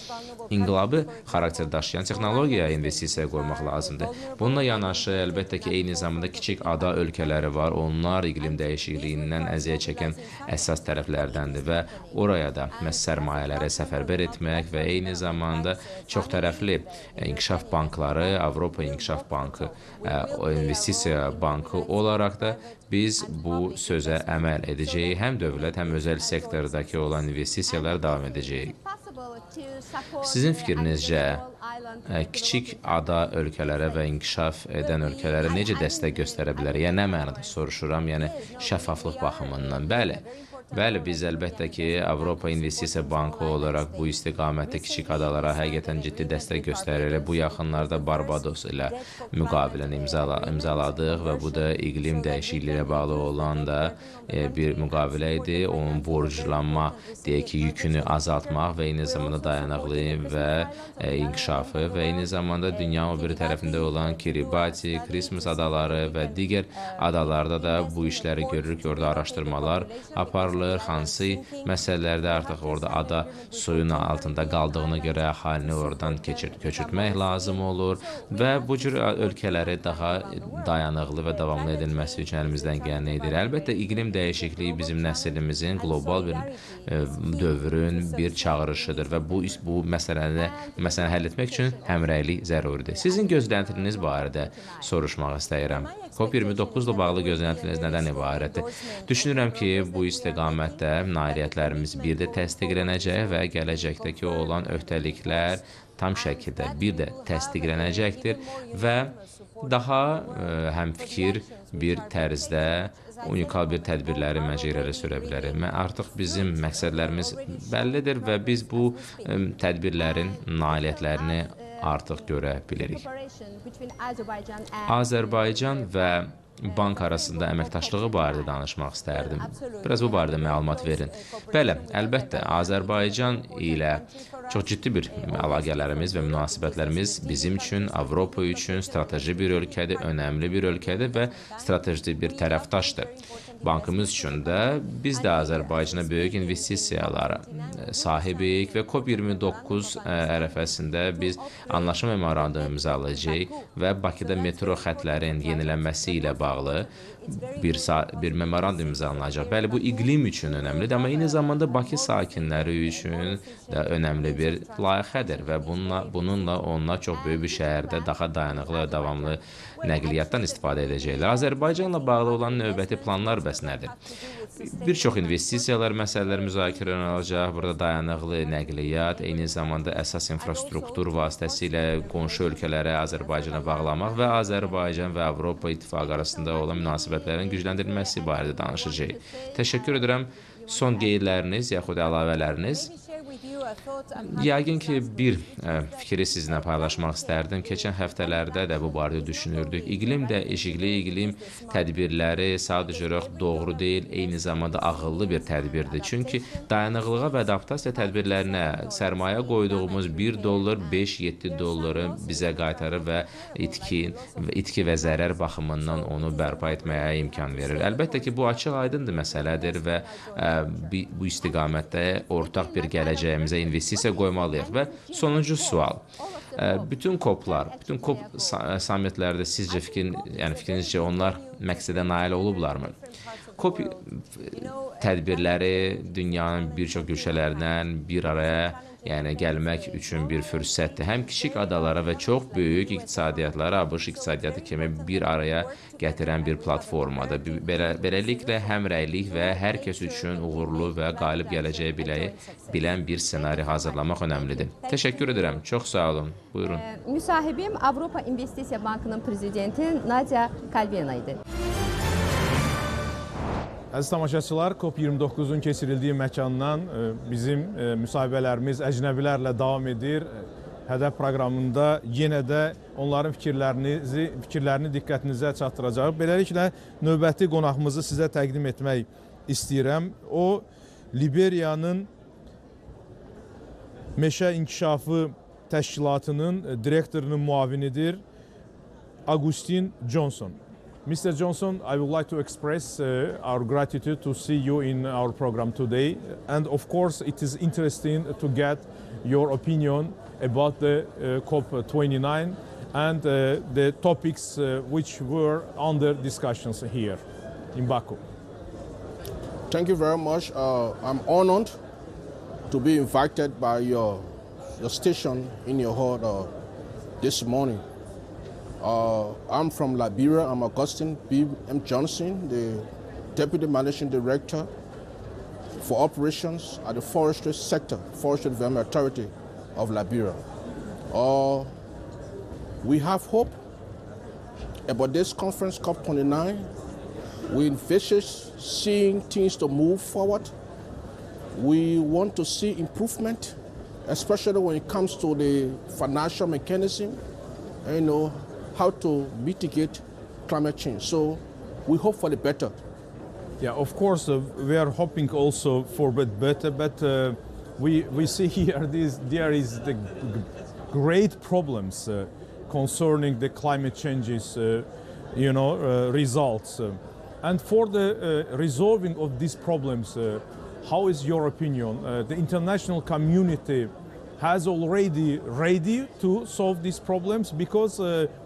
inqilabı xarakter daşıyan texnologiyaya investisiya qoymaq lazımdır. Bununla yanaşı, əlbəttə ki, eyni zamanda kiçik ada ölkələri var. Onlar iqlim dəyişikliyindən əziyyət çəkən əsas tərəflərdəndir və oraya da sərmayələri səfərbər etmək və eyni zamanda çox tərəfli inkişaf bankları, Avropa İnkişaf Bankı, İnvestisiya Bankı olaraq da biz bu sözə əməl edəcəyik. Həm dövlət, həm özəl sektordakı olan investisiyalar davam edəcəyik. Sizin fikrinizcə, kiçik ada ölkələrə və inkişaf edən ölkələrə necə dəstək göstərə bilər? Yəni, nə mənada soruşuram? Yəni, şəffaflıq baxımından. Bəli, biz əlbəttə ki, Avropa İnvestisiya Bankı olaraq bu istiqamətdə kiçik adalara həqiqətən ciddi dəstək göstəririk. Bu yaxınlarda Barbados ilə müqaviləni imzaladıq və bu da iqlim dəyişikliyi ilə bağlı olan da bir müqavilə idi. Onun borclanma, deyək ki, yükünü azaltmaq və eyni zamanda dayanıqlı və inkişafı və eyni zamanda dünyanın o biri tərəfində olan Kiribati, Christmas adaları və digər adalarda da bu işləri görürük ki, orada araşdırmalar aparılır danışılır, hansı məsələlərdə artıq orada ada suyun altında qaldığına görə əhalini oradan köçürtmək lazım olur və bu cür ölkələri daha dayanıqlı və davamlı edilməsi üçün əlimizdən gələni edir. Əlbəttə, iqlim dəyişikliyi bizim nəslimizin qlobal bir dövrün bir çağırışıdır və bu məsələni həll etmək üçün həmrəylik zəruridir. Sizin gözləntiniz barədə soruşmaq istəyirəm. COP29-la bağlı gözləntiniz nədən ibarətdir? Düşünürəm ki, bu istiqamətdə nailiyyətlərimiz bir də təsdiqlənəcək və gələcəkdəki olan öhdəliklər tam şəkildə bir də təsdiqlənəcəkdir və daha həmfikir bir tərzdə unikal bir tədbirləri məncə irəli sürə bilərik. Artıq bizim məqsədlərimiz bəllidir və biz bu tədbirlərin nailiyyətlərini artıq görə bilirik. Azərbaycan və bank arasında əməkdaşlığı barədə danışmaq istərdim. Biraz bu barədə məlumat verin. Bəli, əlbəttə, Azərbaycan ilə çox ciddi bir əlaqələrimiz və münasibətlərimiz bizim üçün, Avropa üçün strateji bir ölkədir, önəmli bir ölkədir və strateji bir tərəfdaşdır. Bankımız üçün də biz də Azərbaycana böyük investisiyalara sahibik və COP29 ərəfəsində biz anlaşma memorandum imzalayacağıq və Bakıda metro xətlərin yenilənməsi ilə bağlı bir memorandum imzalanacaq. Bəli, bu iqlim üçün önəmlidir, amma eyni zamanda Bakı sakinləri üçün də önəmli bir layihədir və bununla onlar çox böyük bir şəhərdə daha dayanıqlı və davamlı nəqliyyatdan istifadə edəcəklər. Azərbaycanla bağlı olan növbəti planlar bəs nədir? Bir çox investisiyalar məsələləri müzakirə olunacaq. Burada dayanıqlı nəqliyyat, eyni zamanda əsas infrastruktur vasitəsilə qonşu ölkələrə Azərbaycana bağlamaq və Azərbaycan və Avropa İttifaqı arasında olan münasibətlərin gücləndirilməsi barədə danışacağıq. Təşəkkür edirəm. Son qeydləriniz yaxud əlavələriniz? Yəqin ki, bir fikri sizinlə paylaşmaq istərdim. Keçən həftələrdə də bu barədə düşünürdük. İqlim dəyişikliyi, iqlim tədbirləri sadəcə olaraq doğru deyil, eyni zamanda ağıllı bir tədbirdir. Çünki dayanıqlığa və adaptasiya tədbirlərinə sərmayə qoyduğumuz $1, 5-7 dolları bizə qaytarır və itki və zərər baxımından onu bərpa etməyə imkan verir. Əlbəttə ki, bu açıq-aydındır məsələdir və bu istiqamətdə ortaq bir gələcəyimizə investisiya qoymalıyıq. Və sonuncu sual. Bütün COP-lar, bütün COP sammitlərdə sizcə fikrinizcə onlar məqsədə nail olublarmı? COP tədbirləri dünyanın bir çox güşələrindən bir araya gəlmək üçün bir fürsətdir. Həm kiçik adalara və çox böyük iqtisadiyyatlara, ABŞ iqtisadiyyatı kimi bir araya gətirən bir platformadır. Beləliklə, həmrəylik və hər kəs üçün uğurlu və qalib gələcəyi bilən bir ssenari hazırlamaq önəmlidir. Təşəkkür edirəm. Çox sağ olun. Buyurun. Müsahibim Avropa İnvestisiya Bankının prezidenti Nadia Kalbina idi. Əziz tamaşaçılar, COP29-un keçirildiyi məkandan bizim müsahibələrimiz əcnəbilərlə davam edir. Hədəf proqramında yenə də onların fikirlərini diqqətinizə çatdıracaq. Beləliklə, növbəti qonağımızı sizə təqdim etmək istəyirəm. O, Liberiyanın Meşə İnkişafı Təşkilatının direktorunun müavinidir, Agustin Johnson. Mr. Johnson, I would like to express our gratitude to see you in our program today. And of course, it is interesting to get your opinion about the COP29 and the topics which were under discussions here in Baku. Thank you very much. I'm honored to be invited by your station in your hall this morning. I'm from Liberia. I'm Augustine B. M. Johnson, the Deputy Managing Director for Operations at the Forestry Sector, Forestry Development Authority of Liberia. We have hope about this conference, COP29. We envisage seeing things to move forward. We want to see improvement, especially when it comes to the financial mechanism, how to mitigate climate change. So we hope for the better. Yeah, of course, we are hoping also for better, but we see here there is the great problems concerning the climate changes, results. And for the resolving of these problems, how is your opinion? The international community has already ready to solve these problems? Because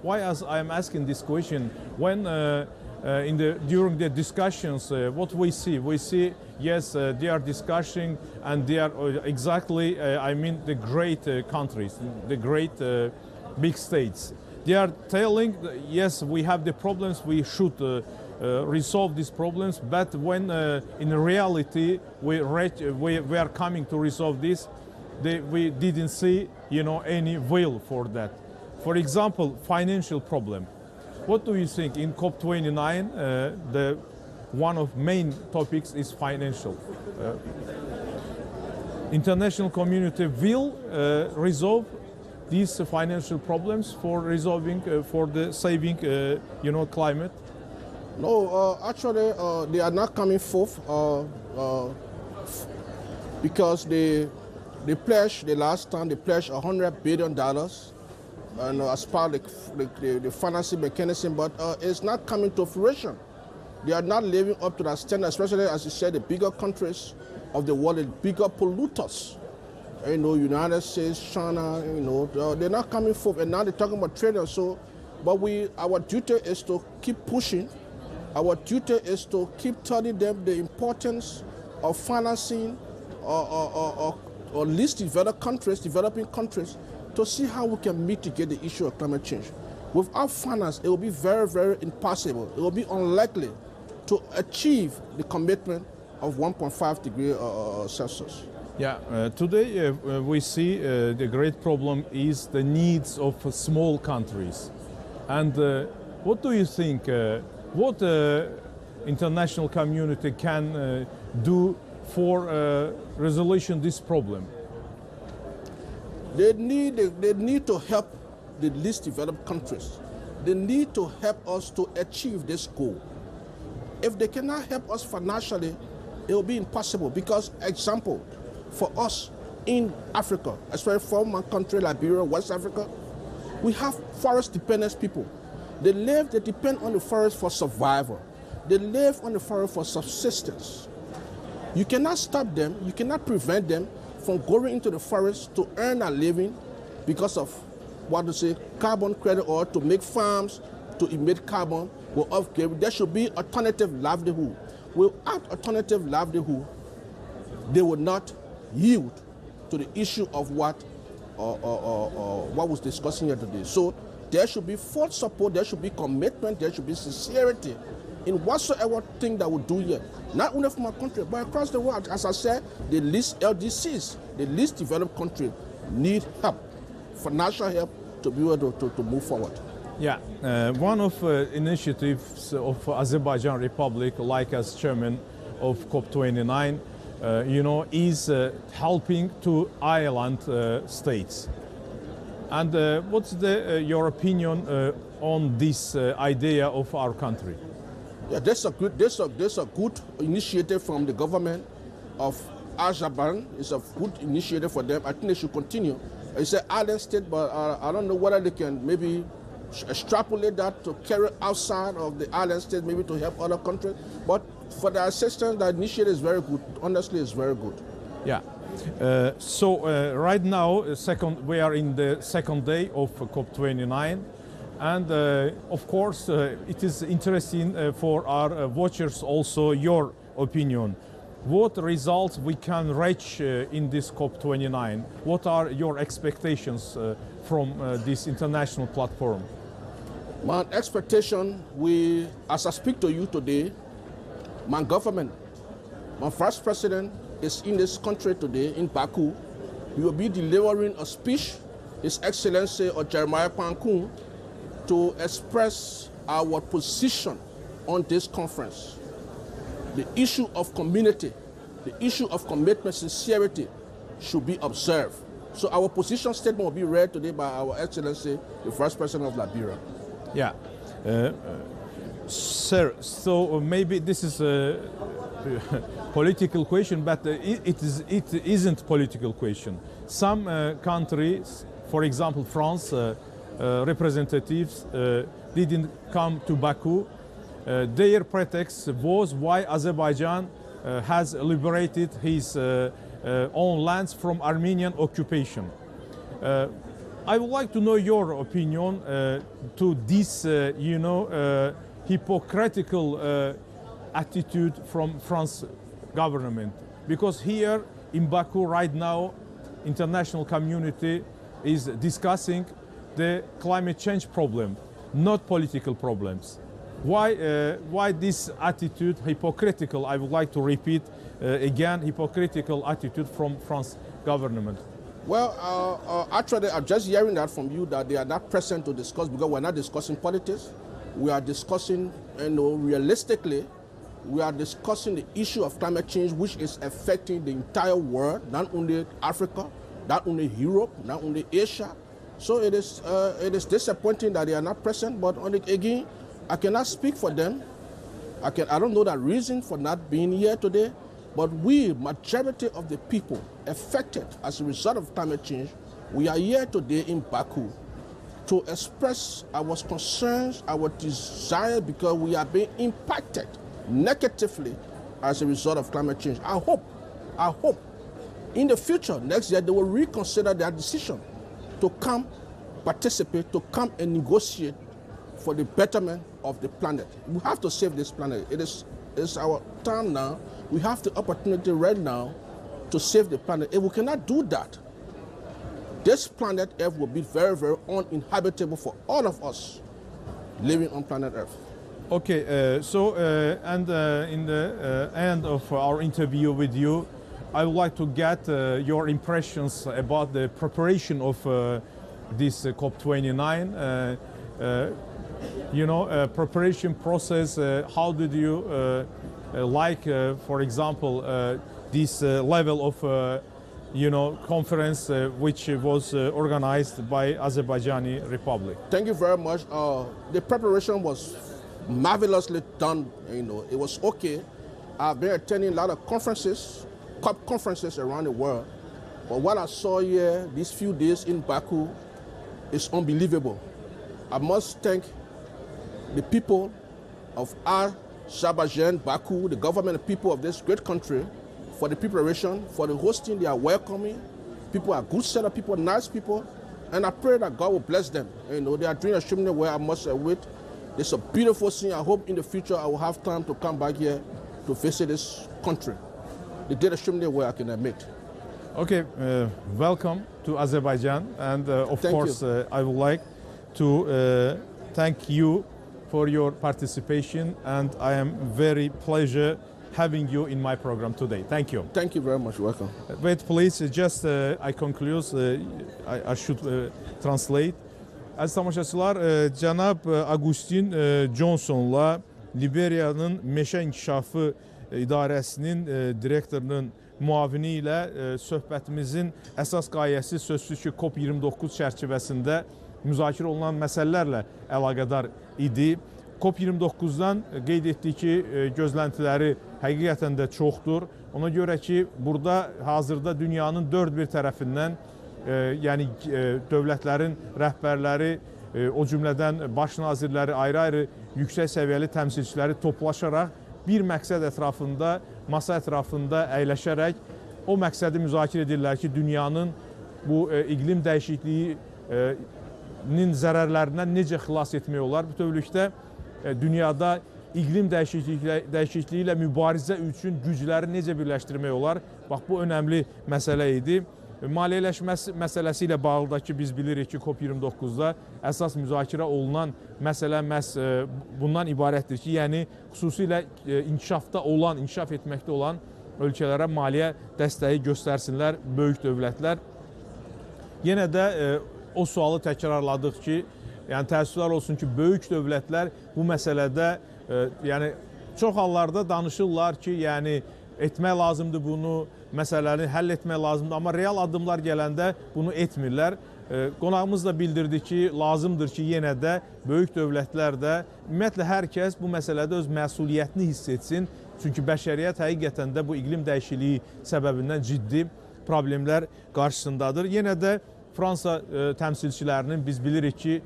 why as I am asking this question, when during the discussions, what we see, yes, they are discussing and they are exactly, I mean, the great countries, the great big states. They are telling, yes, we have the problems, we should resolve these problems, but when in reality we are coming to resolve this, we didn't see, any will for that. For example, financial problem. What do you think in COP29? The one of main topics is financial. International community will resolve these financial problems for resolving, for the saving, climate. No, actually, they are not coming forth because they pledged, the last time they pledged $100 billion and as part of the financing mechanism, but it's not coming to fruition. They are not living up to that standard, especially, as you said, the bigger countries of the world, the bigger polluters. United States, China, they're not coming forth, and now they're talking about trading. So, but our duty is to keep pushing. Our duty is to keep telling them the importance of financing or least developed countries, developing countries, to see how we can mitigate the issue of climate change. Without finance, it will be very, very impossible. It will be unlikely to achieve the commitment of 1.5 degrees Celsius. Yeah, today we see the great problem is the needs of small countries. And what do you think, what international community can do for resolution this problem? They need to help the least developed countries. They need to help us to achieve this goal. If they cannot help us financially, it will be impossible because, example, for us in Africa, especially for my country, Liberia, West Africa, we have forest-dependent people. They depend on the forest for survival. They live on the forest for subsistence. You cannot stop them, you cannot prevent them from going into the forest to earn a living because of carbon credit or to make farms to emit carbon. There should be alternative livelihood. Without alternative livelihood, they will not yield to the issue of what was discussing here today. So there should be full support, there should be commitment, there should be sincerity in whatsoever thing that we do here. Not only from our country, but across the world. As I said, the least LDCs, the least developed countries need help, financial help to be able to move forward. Yeah, one of initiatives of Azerbaijan Republic, like as chairman of COP29, is helping to island states. And what's your opinion on this idea of our country? Yeah, there's a good initiative from the government of Azerbaijan. It's a good initiative for them. I think they should continue. It's an island state, but I don't know whether they can maybe extrapolate that to carry outside of the island state, maybe to help other countries. But for the assistance, the initiative is very good. Honestly, it's very good. Yeah. So right now, we are in the second day of COP29. And of course, it is interesting for our watchers also your opinion. What results we can reach in this COP29? What are your expectations from this international platform? My expectation, as I speak to you today, my government, my vice president is in this country today, in Baku. He will be delivering a speech, His Excellency Jeremiah Pankun, to express our position on this conference. The issue of community, the issue of commitment, sincerity should be observed. So our position statement will be read today by our Excellency, the Vice President of Liberia. Yeah. Sir, so maybe this is a political question, but it isn't political question. Some countries, for example, France, representatives didn't come to Baku, Their pretext was why Azerbaijan has liberated his own lands from Armenian occupation. I would like to know your opinion to this, hypocritical attitude from France government. Because here in Baku right now, international community is discussing the climate change problem, not political problems. Why this attitude, hypocritical, I would like to repeat again, hypocritical attitude from France government? Well, actually, I'm just hearing that from you that they are not present to discuss, because we're not discussing politics. We are discussing, realistically, we are discussing the issue of climate change, which is affecting the entire world, not only Africa, not only Europe, not only Asia. So it is disappointing that they are not present, but again, I cannot speak for them. I don't know the reason for not being here today, but we, majority of the people affected as a result of climate change, we are here today in Baku to express our concerns, our desire, because we are being impacted negatively as a result of climate change. I hope in the future, next year, they will reconsider their decision to come participate, to come and negotiate for the betterment of the planet. We have to save this planet. It's our time now. We have the opportunity right now to save the planet. If we cannot do that, this planet Earth will be very, very uninhabitable for all of us living on planet Earth. Okay, in the end of our interview with you, I would like to get your impressions about the preparation of this COP29. Preparation process. How did you for example, this level of conference which was organized by Azerbaijani Republic? Thank you very much. The preparation was marvelously done. It was okay. I've been attending a lot of conferences, COP conferences around the world. But what I saw here these few days in Baku is unbelievable. I must thank the people of Azerbaijan, Baku, the government and people of this great country for the preparation, for the hosting. They are welcoming. People are good set of people, nice people. And I pray that God will bless them. They are doing extremely well, I must admit. It's a beautiful scene. I hope in the future I will have time to come back here to visit this country. They did extremely well, I can admit. Okay, welcome to Azerbaijan. And of course, I would like to thank you for your participation, and I am very pleasure having you in my program today. Thank you. Thank you very much. Welcome. Wait, please. Just I conclude. I should translate. Əziz tamaşaçılar, cənab Agustin Johnson'la Liberiyanın Meşə İnkişafı İdarəsinin direktorunun müavini ilə söhbətimizin əsas qayəsi sözsüz ki, COP29 çərçivəsində müzakirə olunan məsələlərlə əlaqədar idi. COP29-dan qeyd etdik ki, gözləntiləri həqiqətən də çoxdur. Ona görə ki, burada hazırda dünyanın dörd bir tərəfindən, yəni dövlətlərin rəhbərləri, o cümlədən baş nazirləri, ayrı-ayrı yüksək səviyyəli təmsilçiləri toplaşaraq bir məqsəd ətrafında, masa ətrafında əyləşərək o məqsədi müzakirə edirlər ki, dünyanın bu iqlim dəyişikliyinin zərərlərindən necə xilas etmək olar? Bütövlükdə dünyada iqlim dəyişikliyi ilə mübarizə üçün gücləri necə birləşdirmək olar? Bax, bu önəmli məsələ idi. Maliyyələşmə məsələsi ilə bağlı da ki, biz bilirik ki, COP29-da əsas müzakirə olunan məsələ məhz bundan ibarətdir ki, yəni xüsusilə inkişaf etməkdə olan ölkələrə maliyyə dəstəyi göstərsinlər böyük dövlətlər. Yenə də o sualı təkrarladıq ki, yəni təəssüflər olsun ki, böyük dövlətlər bu məsələdə, yəni çox hallarda danışırlar ki, yəni etmək lazımdır bunu, məsələni həll etmək lazımdır, amma real addımlar gələndə bunu etmirlər. Qonağımız da bildirdi ki, lazımdır ki, yenə də böyük dövlətlər də, ümumiyyətlə hər kəs bu məsələdə öz məsuliyyətini hiss etsin. Çünki bəşəriyyət həqiqətən də bu iqlim dəyişikliyi səbəbindən ciddi problemlər qarşısındadır. Yenə də Fransa təmsilçilərinin biz bilirik ki,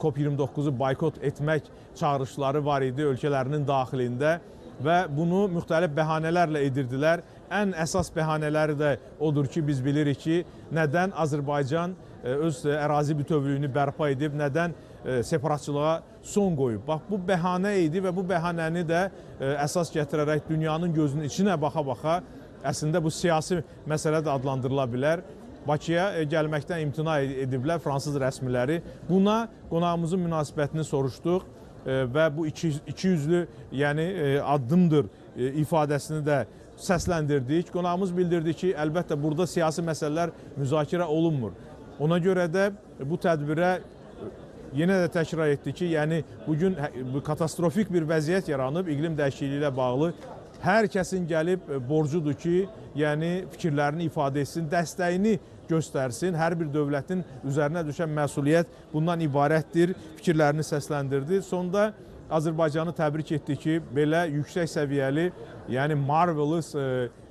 COP29-u boykot etmək çağırışları var idi ölkələrinin daxilində və bunu müxtəlif bəhanələrlə edirdilər. Ən əsas bəhanələri də odur ki, biz bilirik ki, nədən Azərbaycan öz ərazi bütövlüyünü bərpa edib, nədən separatçılığa son qoyub. Bax, bu bəhanə idi və bu bəhanəni də əsas gətirərək dünyanın gözünün içinə baxa-baxa əslində bu siyasi məsələ də adlandırıla bilər. Bakıya gəlməkdən imtina ediblər fransız rəsmiləri. Buna qonağımızın münasibətini soruşduq və bu ikiyüzlü addımdır ifadəsini də səsləndirdik. Qonağımız bildirdi ki, əlbəttə burada siyasi məsələlər müzakirə olunmur. Ona görə də bu tədbirə yenə də təkrar etdi ki, bugün katastrofik bir vəziyyət yaranıb iqlim dəyişikliyi ilə bağlı. Hər kəsin gəlib borcudur ki, fikirlərini ifadə etsin, dəstəyini göstərsin. Hər bir dövlətin üzərinə düşən məsuliyyət bundan ibarətdir, fikirlərini səsləndirdi. Sonda Azərbaycanı təbrik etdi ki, belə yüksək səviyyəli, marvelous,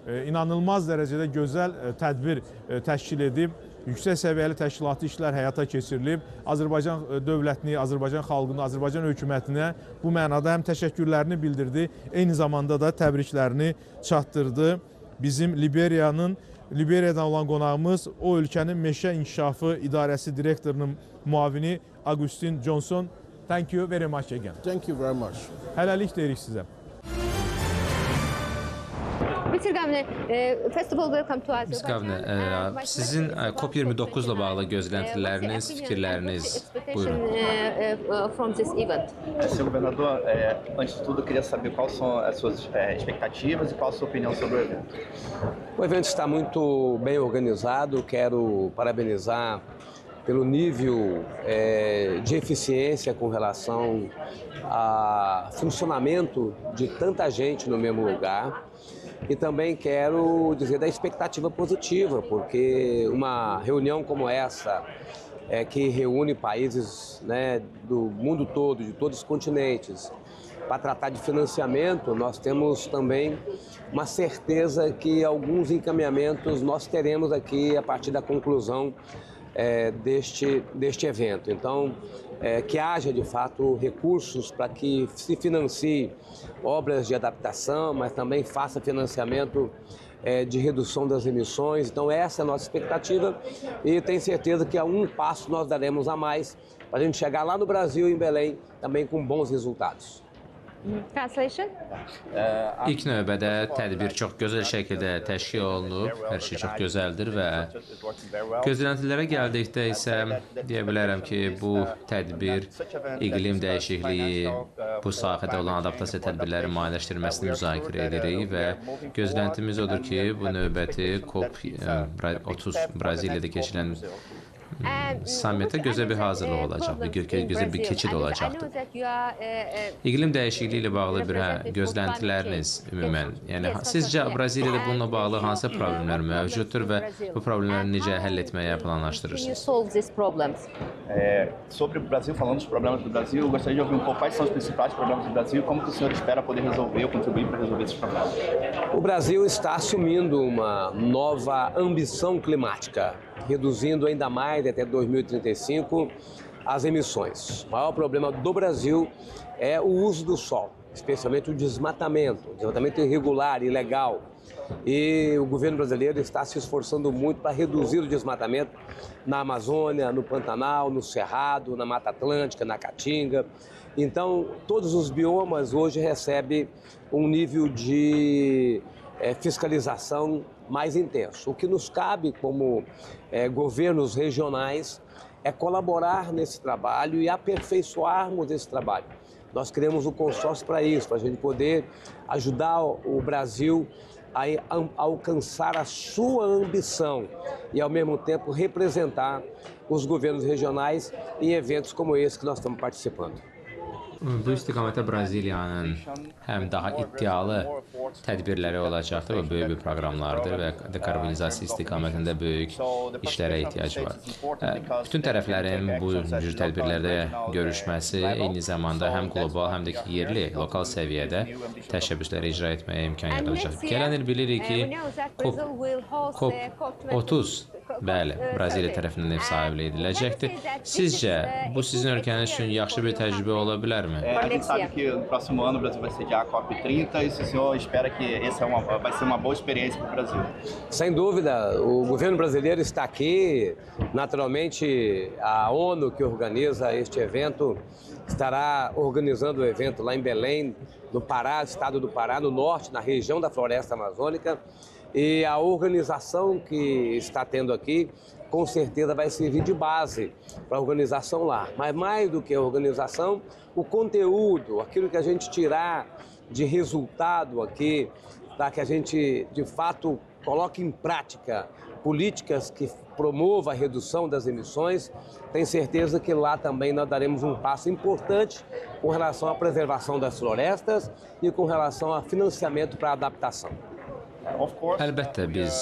inanılmaz dərəcədə gözəl tədbir təşkil edib, yüksək səviyyəli təşkilati işlər həyata keçirilib. Azərbaycan dövlətini, Azərbaycan xalqını, Azərbaycan hökumətinə bu mənada həm təşəkkürlərini bildirdi, eyni zamanda da təbriklərini çatdırdı. Bizim Liberiyadan olan qonağımız o ölkənin meşə inkişafı idarəsi direktorunun müavini Agustin Johnson. Thank you very much again. Thank you very much. Hələlik deyirik sizə. Sizin COP29-la bağlı gözləntiləriniz, fikirləriniz, buyurun. Senhor governador, antes de tudo, queria saber quais são as suas expectativas e qual a sua opinião sobre o evento. O evento está muito bem organizado, quero parabenizar pelo nível de eficiência com relação ao funcionamento de tanta gente no mesmo lugar. E também quero dizer da expectativa positiva, porque uma reunião como essa, que reúne países do mundo todo, de todos os continentes, para tratar de financiamento, nós temos também uma certeza que alguns encaminhamentos nós teremos aqui a partir da conclusão deste evento. Então, que haja de fato recursos para que se financie obras de adaptação, mas também faça financiamento de redução das emissões. Então essa é a nossa expectativa e tenho certeza que a um passo nós daremos a mais para a gente chegar lá no Brasil, em Belém, também com bons resultados. Translation? İlk növbədə tədbir çox gözəl şəkildə təşkil olunub, hər şey çox gözəldir və gözləntilərə gəldikdə isə deyə bilərəm ki, bu tədbir iqlim dəyişikliyi, bu sahədə olan adaptasiya tədbirləri maliyyələşdirməsini müzakirə edirik və gözləntimiz odur ki, bu növbəti COP30 Braziliyada keçirilən sammitə gözəl bir hazırlıq olacaq, gözəl bir keçid olacaqdır. İqlim dəyişikliyi ilə bağlı bir gözləntiləriniz ümumən, sizcə Braziliyada bununla bağlı hansı problemlər mövcuddur və bu problemləri necə həll etməyə planlaşdırırsınız? Sobre o Brasil, falando dos problemas do Brasil, eu gostaria de ouvir pouco quais são os principais problemas do Brasil e como que o senhor espera poder resolver ou contribuir para resolver esses problemas. O Brasil está assumindo uma nova ambição climática, reduzindo ainda mais até 2035 as emissões. O maior problema do Brasil é o uso do solo, especialmente o desmatamento irregular, ilegal. E o governo brasileiro está se esforçando muito para reduzir o desmatamento na Amazônia, no Pantanal, no Cerrado, na Mata Atlântica, na Caatinga. Então, todos os biomas hoje recebem um nível de fiscalização mais intenso. O que nos cabe como governos regionais é colaborar nesse trabalho e aperfeiçoarmos esse trabalho. Nós criamos um consórcio para isso, para a gente poder ajudar o Brasil a alcançar a sua ambição e, ao mesmo tempo, representar os governos regionais em eventos como esse que nós estamos participando. Bu istiqamətdə Braziliyanın həm daha iddialı tədbirləri olacaqdır və böyük bir proqramlardır və dekarbonizasiya istiqamətində böyük işlərə ehtiyac var. Bütün tərəflərin bu cür tədbirlərdə görüşməsi eyni zamanda həm qlobal, həm də ki, yerli, lokal səviyyədə təşəbbüsləri icra etməyə imkan yaradacaq. Gələn il bilirik ki, COP30 Bəli, Braziliya tərəfindən ev sahibliyi ediləcəkdir. Sizcə, bu sizin ölkəniz üçün yaxşı bir təcrübə ola bilərmi? A gente sabe que no próximo ano o Brasil vai sediar a COP30 e se o senhor espera que essa vai ser uma boa experiência para o Brasil. Sem dúvida, o governo brasileiro está aqui. Naturalmente, a ONU, que organiza este evento, estará organizando o evento lá em Belém, no Pará, estado do Pará, no norte, na região da floresta amazônica. E a organização que está tendo aqui, com certeza vai servir de base para a organização lá. Mas mais do que a organização, o conteúdo, aquilo que a gente tirar de resultado aqui, para que a gente, de fato, coloque em prática políticas que promovam a redução das emissões, tenho certeza que lá também nós daremos um passo importante com relação à preservação das florestas e com relação a financiamento para a adaptação. Əlbəttə biz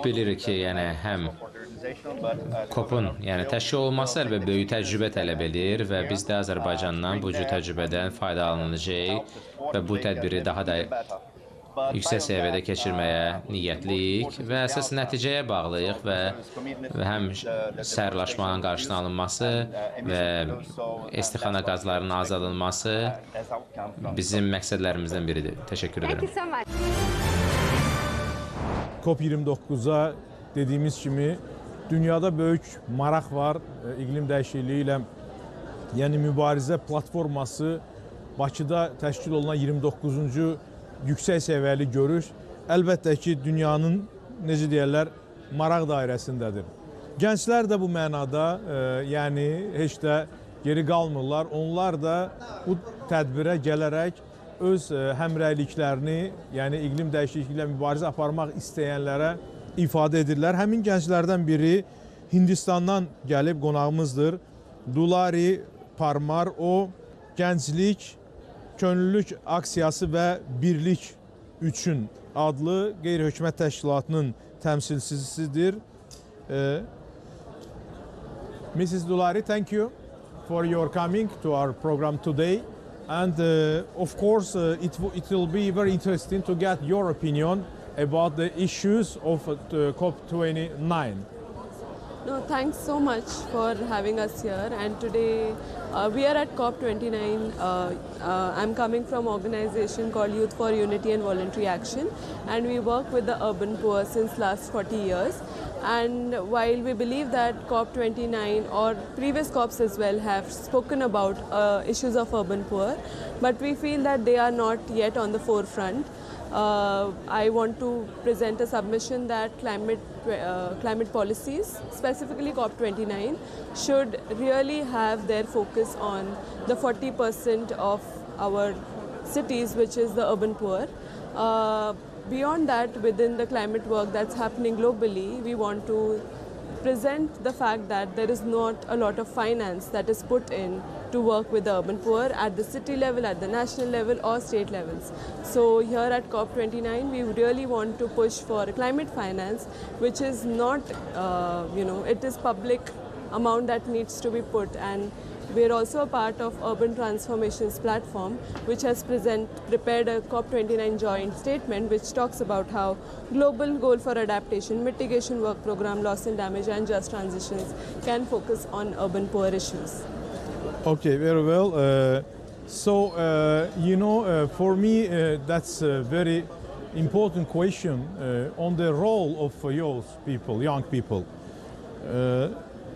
bilirik ki, yəni həm COP-un təşkil olunması əlbəttə böyük təcrübə tələb edir və biz də Azərbaycandan bu cür təcrübədən faydalanacağıq və bu tədbiri daha da yüksək səviyyədə keçirməyə niyyətliyik və əsas nəticəyə bağlıyıq və həm sərlaşmanın qarşısının alınması və istixana qazlarının azaldılması bizim məqsədlərimizdən biridir. Təşəkkür edirəm. COP29'a dediğimiz kimi dünyada böyük maraq var iqlim dəyişikliyi ilə. Yəni mübarizə platforması Bakıda təşkil olunan 29-cu yüksək səviyyəli görüş əlbəttə ki, dünyanın, necə deyərlər, maraq dairəsindədir. Gənclər də bu mənada, yəni heç də geri qalmırlar. Onlar da bu tədbirə gələrək öz həmrəyliklərini, yəni iqlim dəyişikliyi ilə mübarizə aparmaq istəyənlərə ifadə edirlər. Həmin gənclərdən biri Hindistandan gəlib qonağımızdır. Dulari Parmar, o gənclik, könüllülük aksiyası və birlik üçün adlı qeyri-hökumət təşkilatının təmsilçisidir. Mrs. Dulari, thank you for your coming to our program today. And of course, it will be very interesting to get your opinion about the issues of COP29. No, thanks so much for having us here. And today we are at COP29. I'm coming from an organization called Youth for Unity and Voluntary Action, and we work with the urban poor since last 40 years. And while we believe that COP29 or previous COPs as well have spoken about issues of urban poor, but we feel that they are not yet on the forefront. I want to present a submission that climate policies, specifically COP29, should really have their focus on the 40% of our cities, which is the urban poor. Beyond that, within the climate work that's happening globally, we want to present the fact that there is not a lot of finance that is put in to work with the urban poor at the city level, at the national level or state levels. So here at COP29, we really want to push for climate finance, which is not, it is public amount that needs to be put. And we're also a part of Urban Transformations Platform, which has prepared a COP29 joint statement which talks about how global goal for adaptation, mitigation work program, loss and damage and just transitions can focus on urban poor issues. Okay, very well. For me, that's a very important question on the role of young people.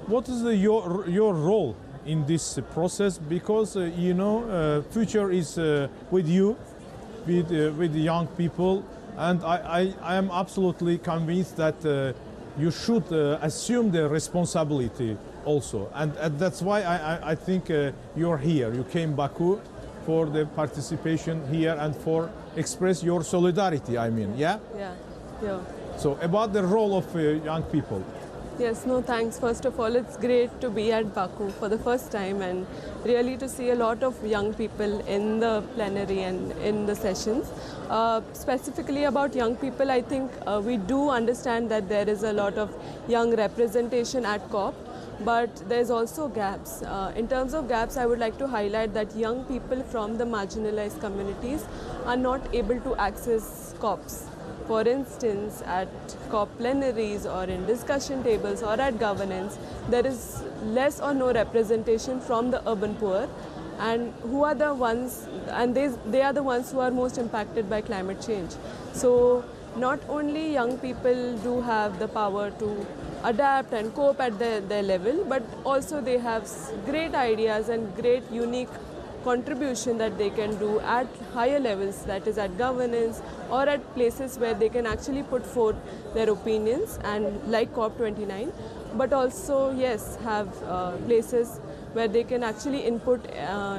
What is your role in this process? Because future is with you, with the young people, and I am absolutely convinced that you should assume the responsibility also, and that's why I think you're here. You came Baku for the participation here and for express your solidarity. I mean, yeah. So about the role of young people. Yes, no, thanks. First of all, it's great to be at Baku for the first time and really to see a lot of young people in the plenary and in the sessions. Specifically about young people, I think we do understand that there is a lot of young representation at COP, but there's also gaps. In terms of gaps, I would like to highlight that young people from the marginalized communities are not able to access COPs. For instance, at COP plenaries or in discussion tables or at governance, there is less or no representation from the urban poor, and who are the ones, and they are the ones who are most impacted by climate change. So not only young people do have the power to adapt and cope at their level, but also they have great ideas and great unique contribution that they can do at higher levels, that is at governance or at places where they can actually put forth their opinions, and like COP29, but also yes, have places where they can actually input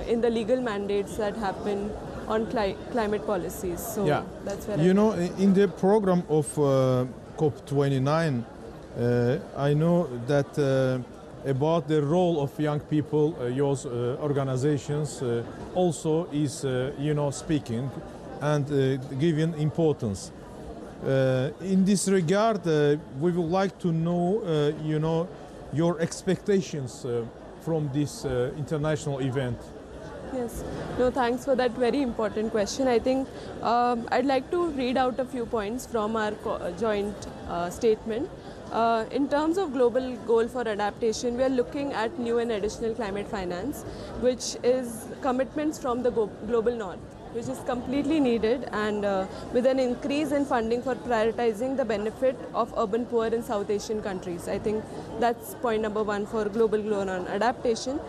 in the legal mandates that happen on climate policies. So yeah, that's where in the program of COP29, I know that about the role of young people, your organizations also is speaking and giving importance. In this regard, we would like to know your expectations from this international event. Yes, no, thanks for that very important question. I think I'd like to read out a few points from our joint statement. In terms of global goal for adaptation, we are looking at new and additional climate finance, which is commitments from the global north, which is completely needed, and with an increase in funding for prioritizing the benefit of urban poor in South Asian countries. I think that's point number one for global goal on adaptation.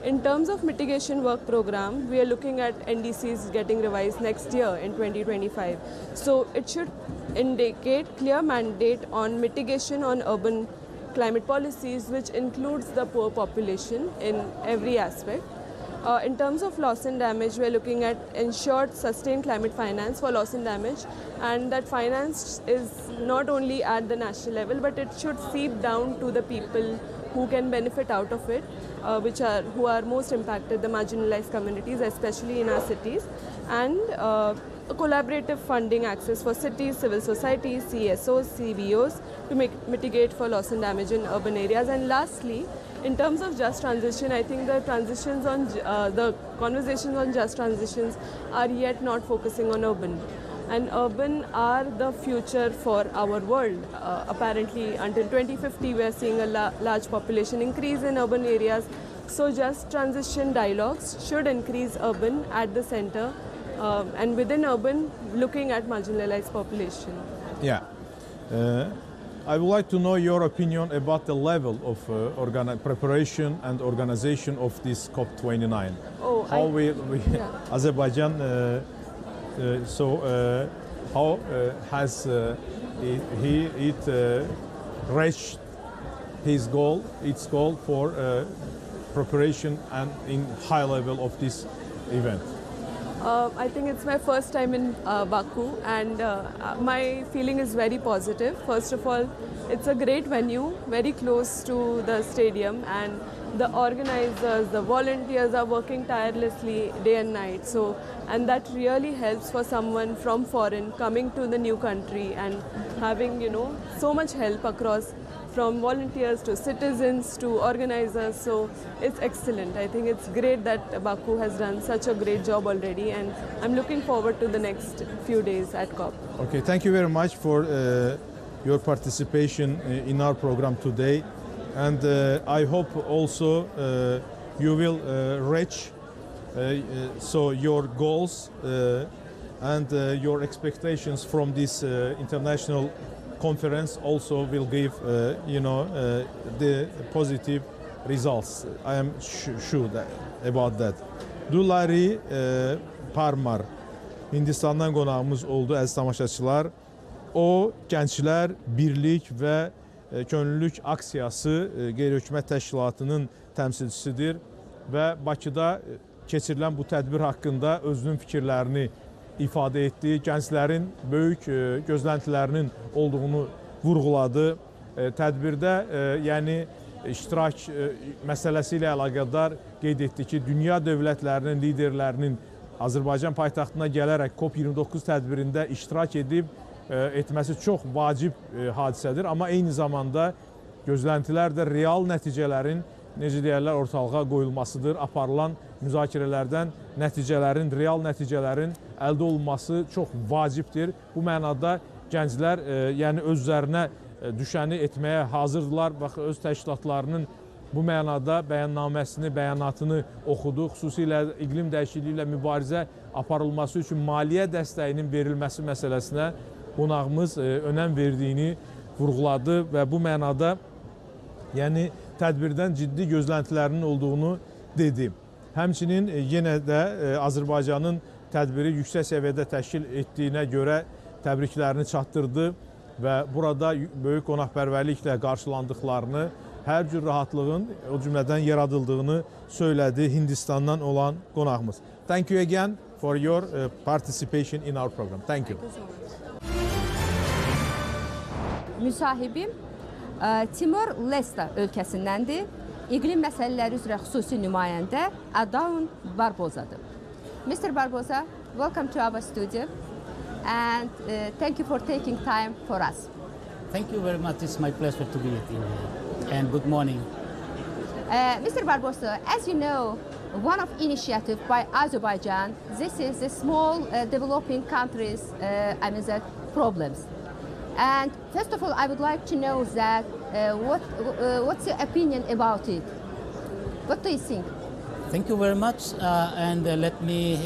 In terms of mitigation work program, we are looking at NDCs getting revised next year in 2025. So it should indicate clear mandate on mitigation on urban climate policies, which includes the poor population in every aspect. In terms of loss and damage, we are looking at ensured sustained climate finance for loss and damage, and that finance is not only at the national level, but it should seep down to the people who can benefit out of it, who are most impacted, the marginalized communities, especially in our cities, and collaborative funding access for cities, civil societies, CSOs, CBOs to mitigate for loss and damage in urban areas. And lastly, in terms of just transition, I think the conversations on just transitions are yet not focusing on urban. And urban are the future for our world. Apparently, until 2050, we are seeing a large population increase in urban areas. So just transition dialogues should increase urban at the center, and within urban, looking at marginalized population. Yeah. I would like to know your opinion about the level of preparation and organization of this COP29. Oh, how Azerbaijan, how has it reached its goal for preparation and in high level of this event? I think it's my first time in Baku, and my feeling is very positive. First of all, it's a great venue, very close to the stadium, and the organizers, the volunteers are working tirelessly day and night. So, and that really helps for someone from foreign coming to the new country and having, so much help across, from volunteers to citizens to organizers. So it's excellent. I think it's great that Baku has done such a great job already, and I'm looking forward to the next few days at COP. Okay, thank you very much for your participation in our program today, and I hope also you will reach your goals and your expectations from this international conference also will give the positive results. I am sure about that. Dulari Parmar Hindistandan qonağımız oldu əziz tamaşaçılar. O Gənclər Birlik və Könüllülük Aksiyası qeyri-hökumət təşkilatının təmsilçisidir və Bakıda keçirilən bu tədbir haqqında özünün fikirlərini ifadə etdi. Gənclərin böyük gözləntilərinin olduğunu vurğuladı. Tədbirdə iştirak məsələsi ilə əlaqədar qeyd etdi ki, dünya dövlətlərinin, liderlərinin Azərbaycan paytaxtına gələrək COP29 tədbirində iştirak etməsi çox vacib hadisədir. Amma eyni zamanda gözləntilər də real nəticələrin, ortalığa qoyulmasıdır. Aparılan müzakirələrdən real nəticələrin əldə olunması çox vacibdir. Bu mənada gənclər yəni özlərinə düşəni etməyə hazırdılar. Bax, öz təşkilatlarının bu mənada bəyannaməsini, bəyanatını oxudu. Xüsusilə iqlim dəyişikliyi ilə mübarizə aparılması üçün maliyyə dəstəyinin verilməsi məsələsinə qonağımız önəm verdiyini vurğuladı və bu mənada yəni tədbirdən ciddi gözləntilərinin olduğunu dedi. Həmçinin yenə də Azərbaycanın tədbiri yüksək səviyyədə təşkil etdiyinə görə təbriklərini çatdırdı və burada böyük qonaqpərvərliklə qarşılandıqlarını, hər cür rahatlığın o cümlədən yaradıldığını söylədi Hindistandan olan qonağımız. Thank you again for your participation in our program. Thank you. Müsahibim Timor-Leste ölkəsindəndir. İqlim məsələləri üzrə xüsusi nümayəndə Adaun Barbozadır. Mr. Barboza, welcome to our studio and thank you for taking time for us. Thank you very much. It's my pleasure to be with you and good morning. Mr. Barboza, as you know, one of initiative by Azerbaijan, this is the small developing countries, the problems. And first of all, I would like to know that what's your opinion about it? What do you think? Thank you very much, and let me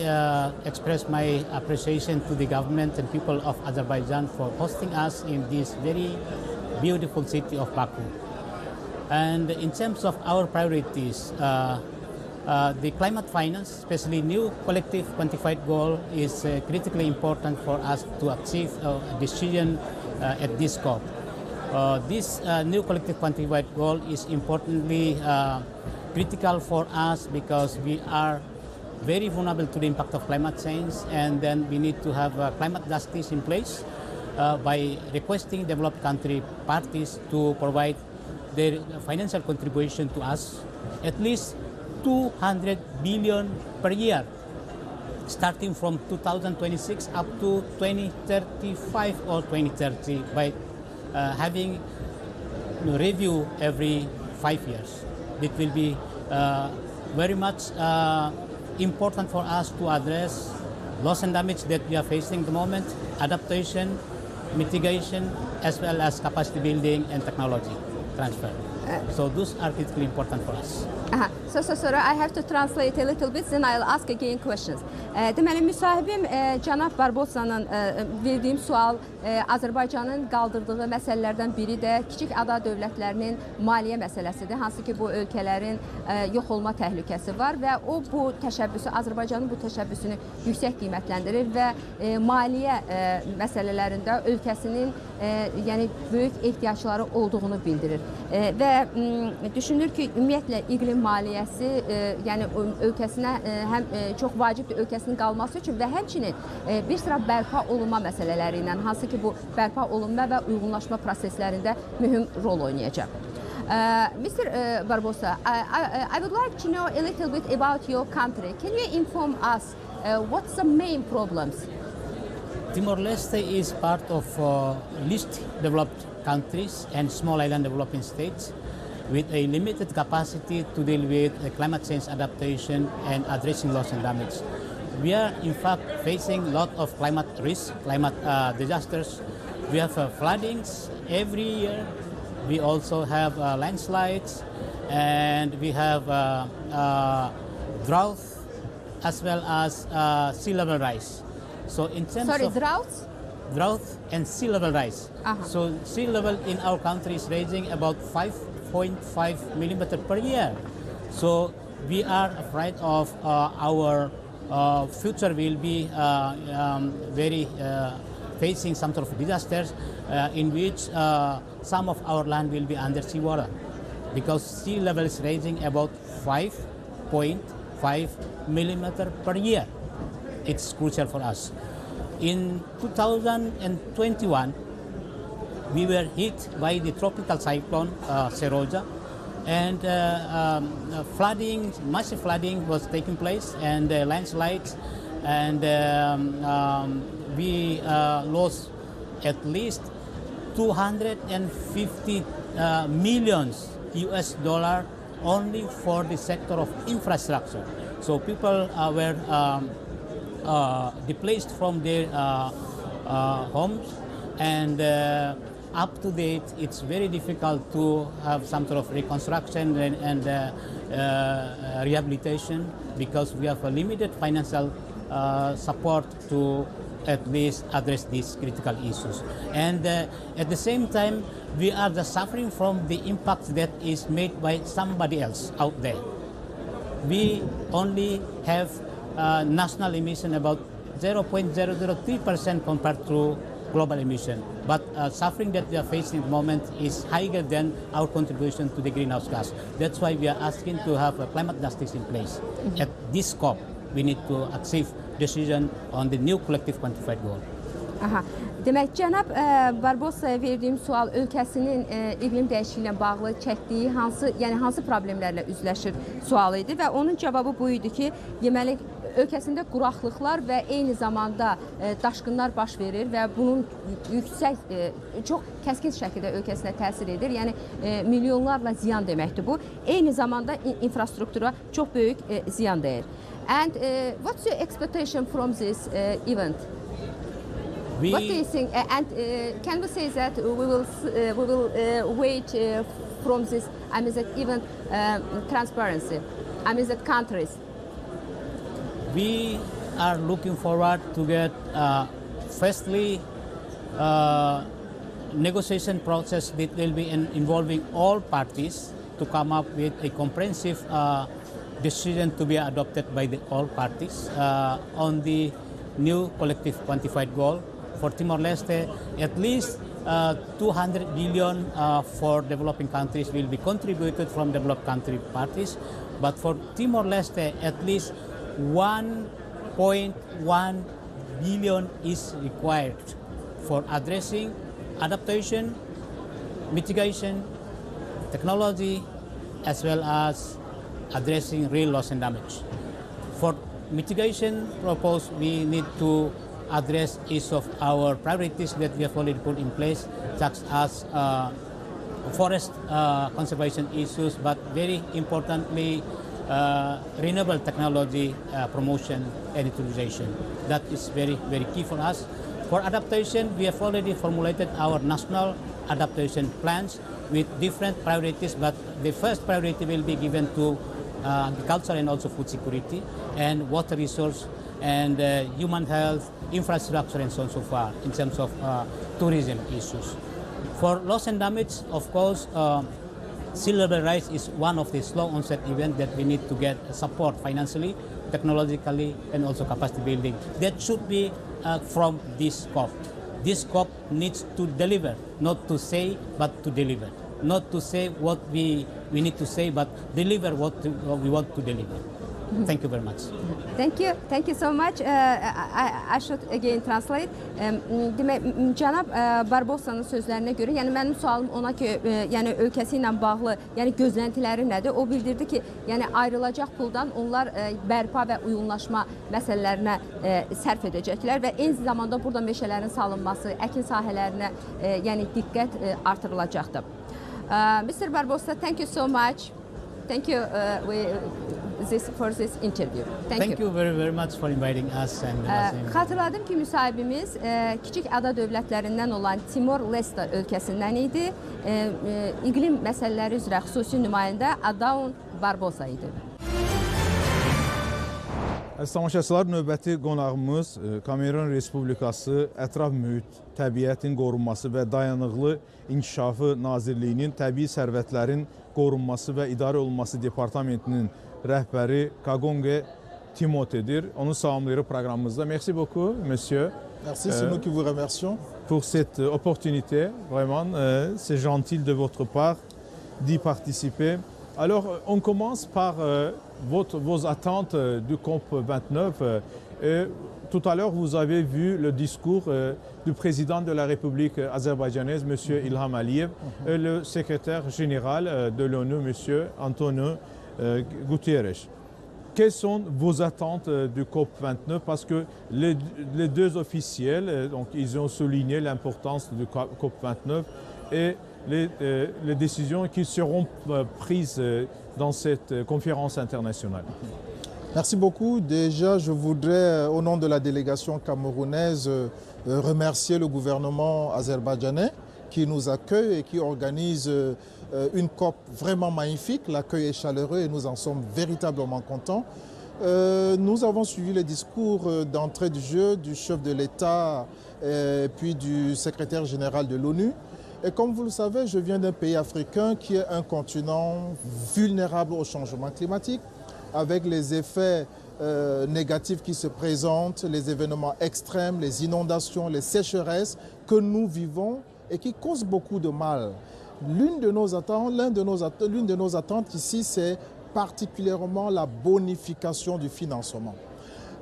express my appreciation to the government and people of Azerbaijan for hosting us in this very beautiful city of Baku. And in terms of our priorities, the climate finance, especially new collective quantified goal, is critically important for us to achieve a decision at this COP. This new collective quantified goal is importantly critical for us because we are very vulnerable to the impact of climate change, and then we need to have climate justice in place by requesting developed country parties to provide their financial contribution to us, at least 200 billion per year, starting from 2026 up to 2035 or 2030 by having review every 5 years. It will be very much important for us to address loss and damage that we are facing at the moment, adaptation, mitigation, as well as capacity building and technology transfer. So those are critically important for us. So sorry, I have to translate a little bit, then I'll ask again questions. Deməli, müsahibim cənab Barbozanın verdiyim sual Azərbaycanın qaldırdığı məsələlərdən biri də kiçik ada dövlətlərinin maliyyə məsələsidir. Hansı ki, bu ölkələrin yox olma təhlükəsi var və o bu təşəbbüsü, Azərbaycanın bu təşəbbüsünü yüksək qiymətləndirir və maliyyə məsələlərində ölkəsinin yəni böyük ehtiyacları olduğunu bildirir. Və düşünür ki, ümumiyyətlə iqlim maliyyəsi yəni ölkəsinə həm çox vacibdir ölkəsinin qalması üçün və həmçinin bir sıra bərpa olunma məsələləri ilə, hansı ki bu bərpa olunma və uyğunlaşma proseslərində mühüm rol oynayacaq. Mr. Barbosa, I would like to know a little bit about your country. Can you inform us what's the main problems? Timor-Leste is part of least developed countries and small island developing states with a limited capacity to deal with climate change adaptation and addressing loss and damage. We are in fact facing a lot of climate risks, climate disasters. We have floodings every year. We also have landslides, and we have drought as well as sea level rise. So in terms of drought and sea level rise. So sea level in our country is rising about 5.5 millimeter per year. So we are afraid of our future will be very facing some sort of disasters in which some of our land will be under seawater because sea level is rising about 5.5 millimeter per year. It's crucial for us. In 2021, we were hit by the tropical cyclone Seroja, and flooding, massive flooding was taking place, and landslides, and we lost at least 250 millions US dollar only for the sector of infrastructure. So people were displaced from their homes, and up to date, it's very difficult to have some sort of reconstruction and rehabilitation because we have a limited financial support to at least address these critical issues. And at the same time, we are just suffering from the impact that is made by somebody else out there. We only have national emission about 0.003% compared to global emission. But suffering that we are facing at the moment is higher than our contribution to the greenhouse gas. That's why we are asking to have a climate justice in place. At this COP, we need to achieve decision on the new collective quantified goal. Aha. Demək, cənab Barbosaya verdiyim sual ölkəsinin iqlim dəyişikliyi ilə bağlı çəkdiyi hansı problemlərlə üzləşir sualı idi və onun cavabı bu idi ki, deməli ölkəsində quraqlıqlar və eyni zamanda daşqınlar baş verir və bunun yüksək, çox kəskin şəkildə ölkəsinə təsir edir. Yəni milyonlarla ziyan deməkdir bu. Eyni zamanda infrastruktura çox böyük ziyan dəyir. And what's your expectation from this event? What do you think? And can we say that we will wait from this? I mean, that even transparency. I mean, that countries. We are looking forward to get, firstly, negotiation process that will be involving all parties to come up with a comprehensive decision to be adopted by all parties on the new collective quantified goal. For Timor-Leste, at least 200 billion for developing countries will be contributed from developed country parties. But for Timor-Leste, at least 1.1 billion is required for addressing adaptation, mitigation, technology, as well as addressing real loss and damage. For mitigation purpose, we need to address each of our priorities that we have already put in place, such as forest conservation issues, but very importantly, renewable technology promotion and utilization. That is very, very key for us. For adaptation, we have already formulated our national adaptation plans with different priorities, but the first priority will be given to agriculture and also food security and water resource and human health, infrastructure, and so on and so forth in terms of tourism issues. For loss and damage, of course, sea level rise is one of the slow onset events that we need to get support financially, technologically, and also capacity building. That should be from this COP. This COP needs to deliver, not to say, but to deliver. Not to say what we need to say, but deliver what we want to deliver. Thank you very much. Thank you so much. I should again translate. Demək, cənab Barbosa'nın sözlərinə görə, yəni mənim sualım ona ki, yəni ölkəsi ilə bağlı, yəni gözləntiləri nədir? O bildirdi ki, yəni ayrılacaq puldan onlar bərpa və uyğunlaşma məsələlərinə sərf edəcəklər və eyni zamanda burada meşələrin salınması, əkin sahələrinə yəni diqqət artırılacaqdır. Mr. Barbosa, thank you so much. Thank you for this interview. Thank you very, very much for inviting us. Xatırladım ki, müsahibimiz kiçik ada dövlətlərindən olan Timor-Leste ölkəsindən idi. İqlim məsələləri üzrə xüsusi nümayəndə Adaun Barbosa idi. Əziz tamaşaçılar, növbəti qonağımız Kamerun Respublikası Ətraf Mühit, Təbiətin Qorunması və Dayanıqlı İnkişafı Nazirliyinin Təbii Sərvətlərin Qorunması və İdarə Olunması Departamentinin rəhbəri Kagonge Timote'dir. Onu salamlayırıq proqramımızda. Merci beaucoup, monsieur. Merci, c'est nous qui vous remercions. Pour cette opportunité, vraiment, c'est gentil de votre part d'y participer. Alors, on commence par vos attentes du COP29. Tout à l'heure, vous avez vu le discours du président de la République azerbaïdjanaise, M. Ilham Aliyev, et le secrétaire général de l'ONU, M. Antonio Guterres. Quelles sont vos attentes du COP29? Parce que les deux officiels, donc, ils ont souligné l'importance du COP29 et les décisions qui seront prises dans cette conférence internationale. Merci beaucoup. Déjà, je voudrais, au nom de la délégation camerounaise, remercier le gouvernement azerbaïdjanais qui nous accueille et qui organise une COP vraiment magnifique. L'accueil est chaleureux et nous en sommes véritablement contents. Nous avons suivi les discours d'entrée du jeu du chef de l'État et puis du secrétaire général de l'ONU. Et comme vous le savez, je viens d'un pays africain qui est un continent vulnérable au changement climatique, avec les effets négatifs qui se présentent, les événements extrêmes, les inondations, les sécheresses que nous vivons et qui causent beaucoup de mal. L'une de nos attentes ici, c'est particulièrement la bonification du financement.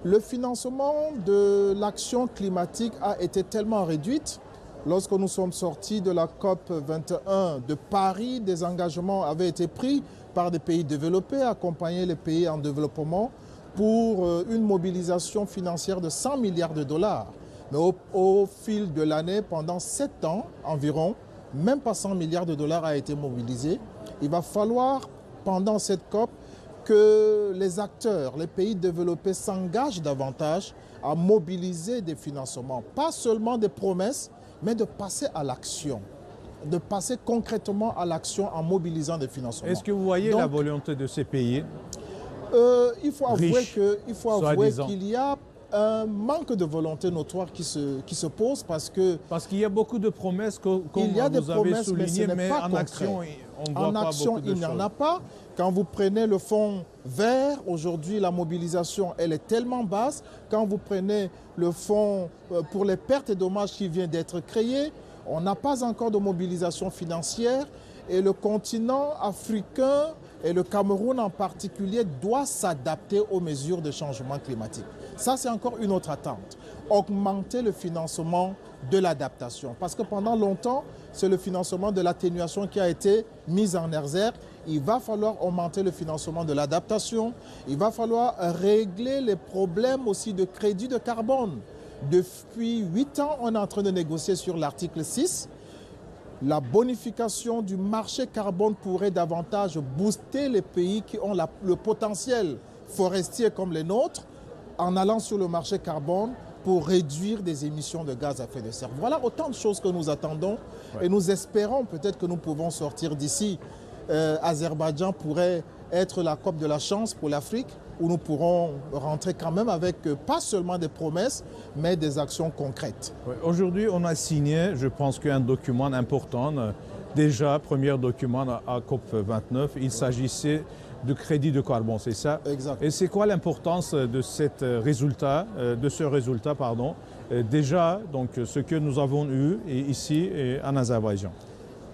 Le financement de l'action climatique a été tellement réduit. Lorsque nous sommes sortis de la COP29 de Paris, des engagements avaient été pris par des pays développés, accompagner les pays en développement pour une mobilisation financière de 100 milliards de dollars. Mais au fil de l'année, pendant 7 ans environ, même pas 100 milliards de dollars a été mobilisé. Il va falloir, pendant cette COP, que les acteurs, les pays développés s'engagent davantage à mobiliser des financements. Pas seulement des promesses, mais de passer à l'action, de passer concrètement à l'action en mobilisant des financements. Est-ce que vous voyez la volonté de ces pays il faut avouer qu'il y a un manque de volonté notoire qui se pose parce qu'il y a beaucoup de promesses, comme vous avez souligné, mais en action, on voit pas beaucoup de choses. Il n'y en a pas. Quand vous prenez le fonds vert, aujourd'hui, la mobilisation, elle est tellement basse. Quand vous prenez le fonds pour les pertes et dommages qui vient d'être créé, on n'a pas encore de mobilisation financière. Et le continent africain, et le Cameroun en particulier, doit s'adapter aux mesures de changement climatique. Ça, c'est encore une autre attente. Augmenter le financement de l'adaptation. Parce que pendant longtemps, c'est le financement de l'atténuation qui a été mis en exergue. Il va falloir augmenter le financement de l'adaptation. Il va falloir régler les problèmes aussi de crédit de carbone. Depuis 8 ans, on est en train de négocier sur l'article 6. La bonification du marché carbone pourrait davantage booster les pays qui ont le potentiel forestier comme les nôtres en allant sur le marché carbone pour réduire des émissions de gaz à effet de serre. Voilà autant de choses que nous attendons et nous espérons peut-être que nous pouvons sortir d'ici. Azerbaïdjan pourrait être la COP de la chance pour l'Afrique où nous pourrons rentrer quand même avec pas seulement des promesses, mais des actions concrètes. Ouais, aujourd'hui, on a signé, je pense qu'un document important, déjà, premier document à COP29, il s'agissait de crédit de carbone, c'est ça? Exact. Et c'est quoi l'importance de ce résultat, déjà, donc, ce que nous avons eu ici en Azerbaïdjan?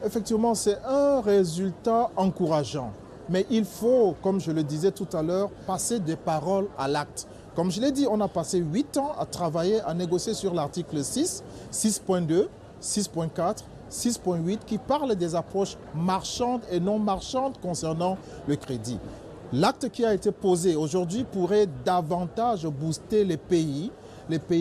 Effectivement, c'est un résultat encourageant. Mais il faut, comme je le disais tout à l'heure, passer des paroles à l'acte. Comme je l'ai dit, on a passé 8 ans à travailler, à négocier sur l'article 6, 6.2, 6.4, 6.8 qui parle des approches marchandes et non marchandes concernant le crédit. L'acte qui a été posé aujourd'hui pourrait davantage booster les pays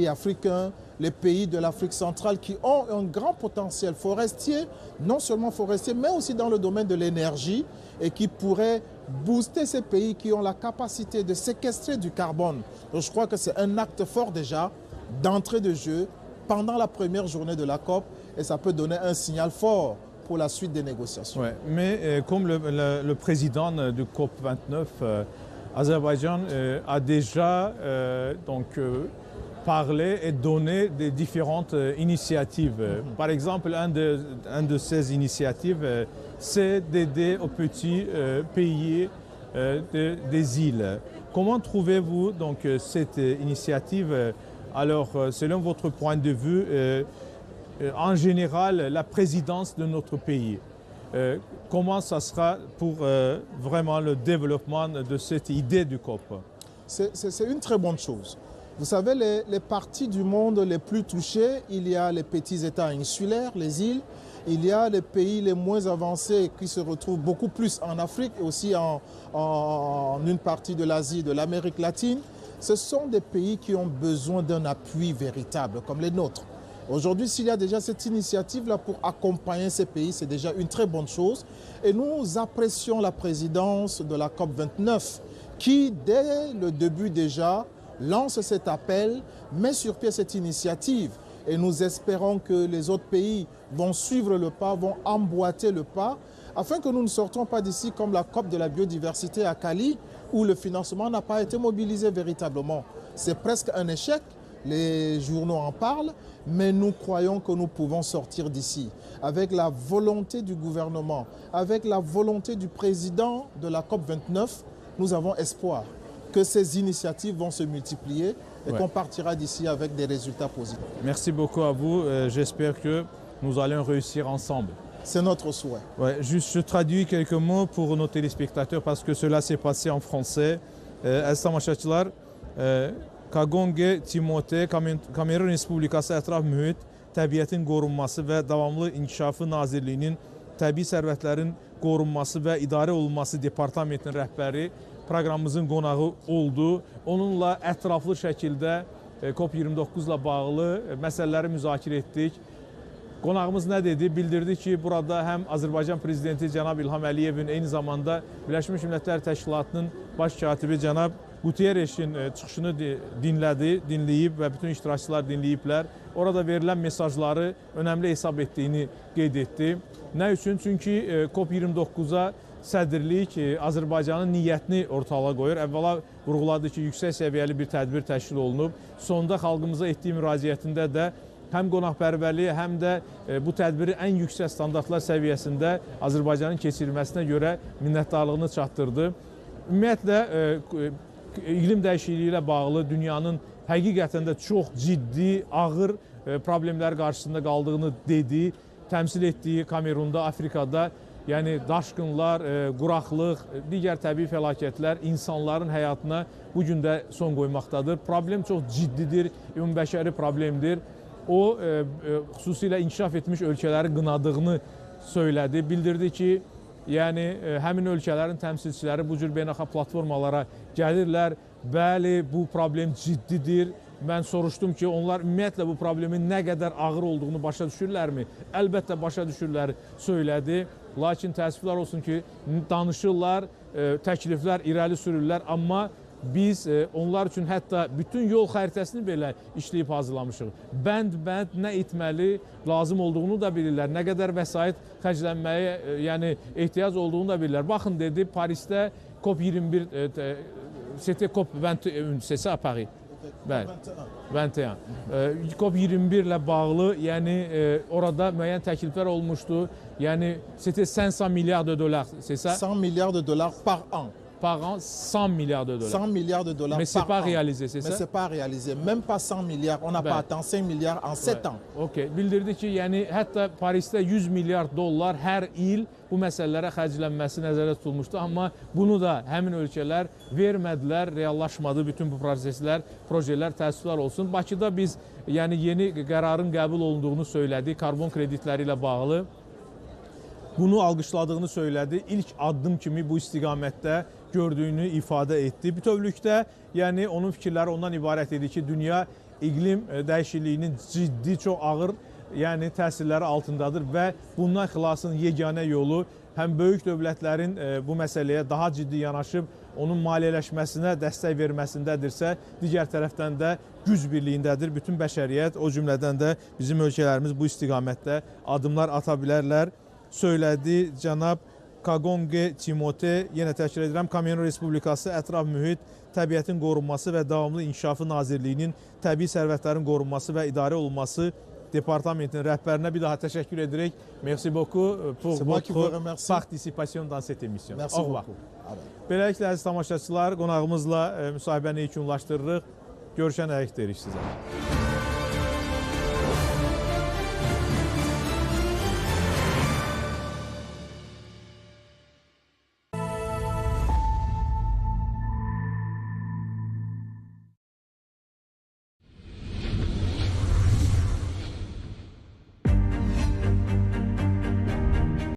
africains, les pays de l'Afrique centrale qui ont un grand potentiel forestier, non seulement forestier, mais aussi dans le domaine de l'énergie et qui pourraient booster ces pays qui ont la capacité de séquestrer du carbone. Donc, je crois que c'est un acte fort déjà d'entrée de jeu pendant la première journée de la COP et ça peut donner un signal fort pour la suite des négociations. Ouais, mais comme le président du COP29, Azerbaïdjan a déjà parler et donner des différentes initiatives. Par exemple, une de ces initiatives, c'est d'aider aux petits pays des îles. Comment trouvez-vous donc cette initiative? Alors, selon votre point de vue, en général, la présidence de notre pays, comment ça sera pour vraiment le développement de cette idée du COP? C'est une très bonne chose. Vous savez, les parties du monde les plus touchées, il y a les petits États insulaires, les îles, il y a les pays les moins avancés qui se retrouvent beaucoup plus en Afrique et aussi en une partie de l'Asie, de l'Amérique latine. Ce sont des pays qui ont besoin d'un appui véritable, comme les nôtres. Aujourd'hui, s'il y a déjà cette initiative-là pour accompagner ces pays, c'est déjà une très bonne chose. Et nous apprécions la présidence de la COP29 qui, dès le début déjà, lance cet appel, met sur pied cette initiative. Et nous espérons que les autres pays vont suivre le pas, vont emboîter le pas, afin que nous ne sortions pas d'ici comme la COP de la biodiversité à Cali, où le financement n'a pas été mobilisé véritablement. C'est presque un échec, les journaux en parlent, mais nous croyons que nous pouvons sortir d'ici. Avec la volonté du gouvernement, avec la volonté du président de la COP29, nous avons espoir que ces initiatives vont se multiplier et qu'on partira d'ici avec des résultats positifs. Merci beaucoup à vous. J'espère que nous allons réussir ensemble. C'est notre souhait. Ouais, juste, je traduis quelques mots pour nos téléspectateurs parce que cela s'est passé en français. Əziz tamaşaçılar, Kagonge Timote, Kamerun Respublikası Ətraf Mühit, Təbiətin Qorunması və Davamlı İnkişafı Nazirliyinin Təbii Sərvətlərin Qorunması və İdarə Olunması Departamentinin rəhbəri proqramımızın qonağı oldu. Onunla ətraflı şəkildə COP29-la bağlı məsələləri müzakirə etdik. Qonağımız nə dedi? Bildirdi ki, burada həm Azərbaycan Prezidenti cənab İlham Əliyevin, eyni zamanda Birləşmiş Millətlər Təşkilatının baş katibi cənab Guterresin çıxışını dinləyib və bütün iştirakçılar dinləyiblər. Orada verilən mesajları önəmli hesab etdiyini qeyd etdi. Nə üçün? Çünki COP29-a sədrlik Azərbaycanın niyyətini ortalığa qoyur. Əvvəla vurğuladı ki, yüksək səviyyəli bir tədbir təşkil olunub. Sonda xalqımıza etdiyi müraciətində də həm qonaqpərvərliyi, həm də bu tədbiri ən yüksək standartlar səviyyəsində Azərbaycanın keçirilməsinə görə minnətdarlığını çatdırdı. Ümumiyyətlə, iqlim dəyişikliyi ilə bağlı dünyanın həqiqətən də çox ciddi, ağır problemlər qarşısında qaldığını dedi, təmsil etdiyi Kamerunda, Afrikada, yəni daşqınlar, quraqlıq, digər təbii fəlakətlər insanların həyatına bu gün də son qoymaqdadır. Problem çox ciddidir, ümumbəşəri problemdir. O, xüsusilə inkişaf etmiş ölkələri qınadığını söylədi, bildirdi ki, yəni həmin ölkələrin təmsilçiləri bu cür beynəlxalq platformalara gəlirlər. Bəli, bu problem ciddidir. Mən soruşdum ki, onlar ümumiyyətlə bu problemin nə qədər ağır olduğunu başa düşürlərmi? Əlbəttə başa düşürlər, söylədi. Lakin təəssüflər olsun ki, danışırlar, təkliflər irəli sürürlər, amma biz onlar üçün hətta bütün yol xəritəsini belə işləyib hazırlamışıq. Bənd-bənd nə etməli, lazım olduğunu da bilirlər, nə qədər vəsait xərclənməyə ehtiyac olduğunu da bilirlər. Baxın, dedi, Parisdə COP21, c'était COP21, c'est ça, Paris? Bəli, 21. COP21 ilə bağlı, yəni orada müəyyən təkliflər olmuşdu. Yəni, c'était 500 milliards de dollars, c'est ça? 100 milliards de dollars par an. Par an, 100 milliards de dollars. 100 milliards de dollars mais par an. Mais ce n'est pas réalisé, c'est ça? Mais ce n'est pas réalisé. Même pas 100 milliards. On n'a pas atteint 5 milliards en 7 ans. OK. Bildirdi ki, yəni hətta Parisdə 100 milyard dollar hər il bu məsələlərə xərclənməsi nəzərdə tutulmuşdu. Amma bunu da həmin ölkələr vermədilər, reallaşmadı bütün bu proseslər, projelər, təəssüflər olsun. Bakıda biz yəni yeni qərarın qəbul olunduğunu söylədik, karbon kreditləri ilə bağlı. Bunu alqışladığını söylədi. İlk addım kimi bu istiqamətdə gördüyünü ifadə etdi. Bütövlükdə, yəni onun fikirləri ondan ibarət idi ki, dünya iqlim dəyişikliyinin ciddi, çox ağır təsirləri altındadır və bundan xilasın yeganə yolu həm böyük dövlətlərin bu məsələyə daha ciddi yanaşıb onun maliyyələşməsinə dəstək verməsindədirsə, digər tərəfdən də güc birliyindədir. Bütün bəşəriyyət, o cümlədən də bizim ölkələrimiz bu istiqamətdə addımlar ata bilərlər. Söylədi cənab Kagonge Timote, yenə təkrar edirəm, Kamerun Respublikası Ətraf Mühit, Təbiətin Qorunması və Davamlı İnkişafı Nazirliyinin Təbii Sərvətlərin Qorunması və İdarə Olunması Departamentinin rəhbərinə bir daha təşəkkür edirik. Merci beaucoup pour votre participation dans cette émission. Merci beaucoup. Beləliklə, əziz tamaşaçılar, qonağımızla müsahibəni yekunlaşdırırıq. Görüşənəyək deyirik sizə.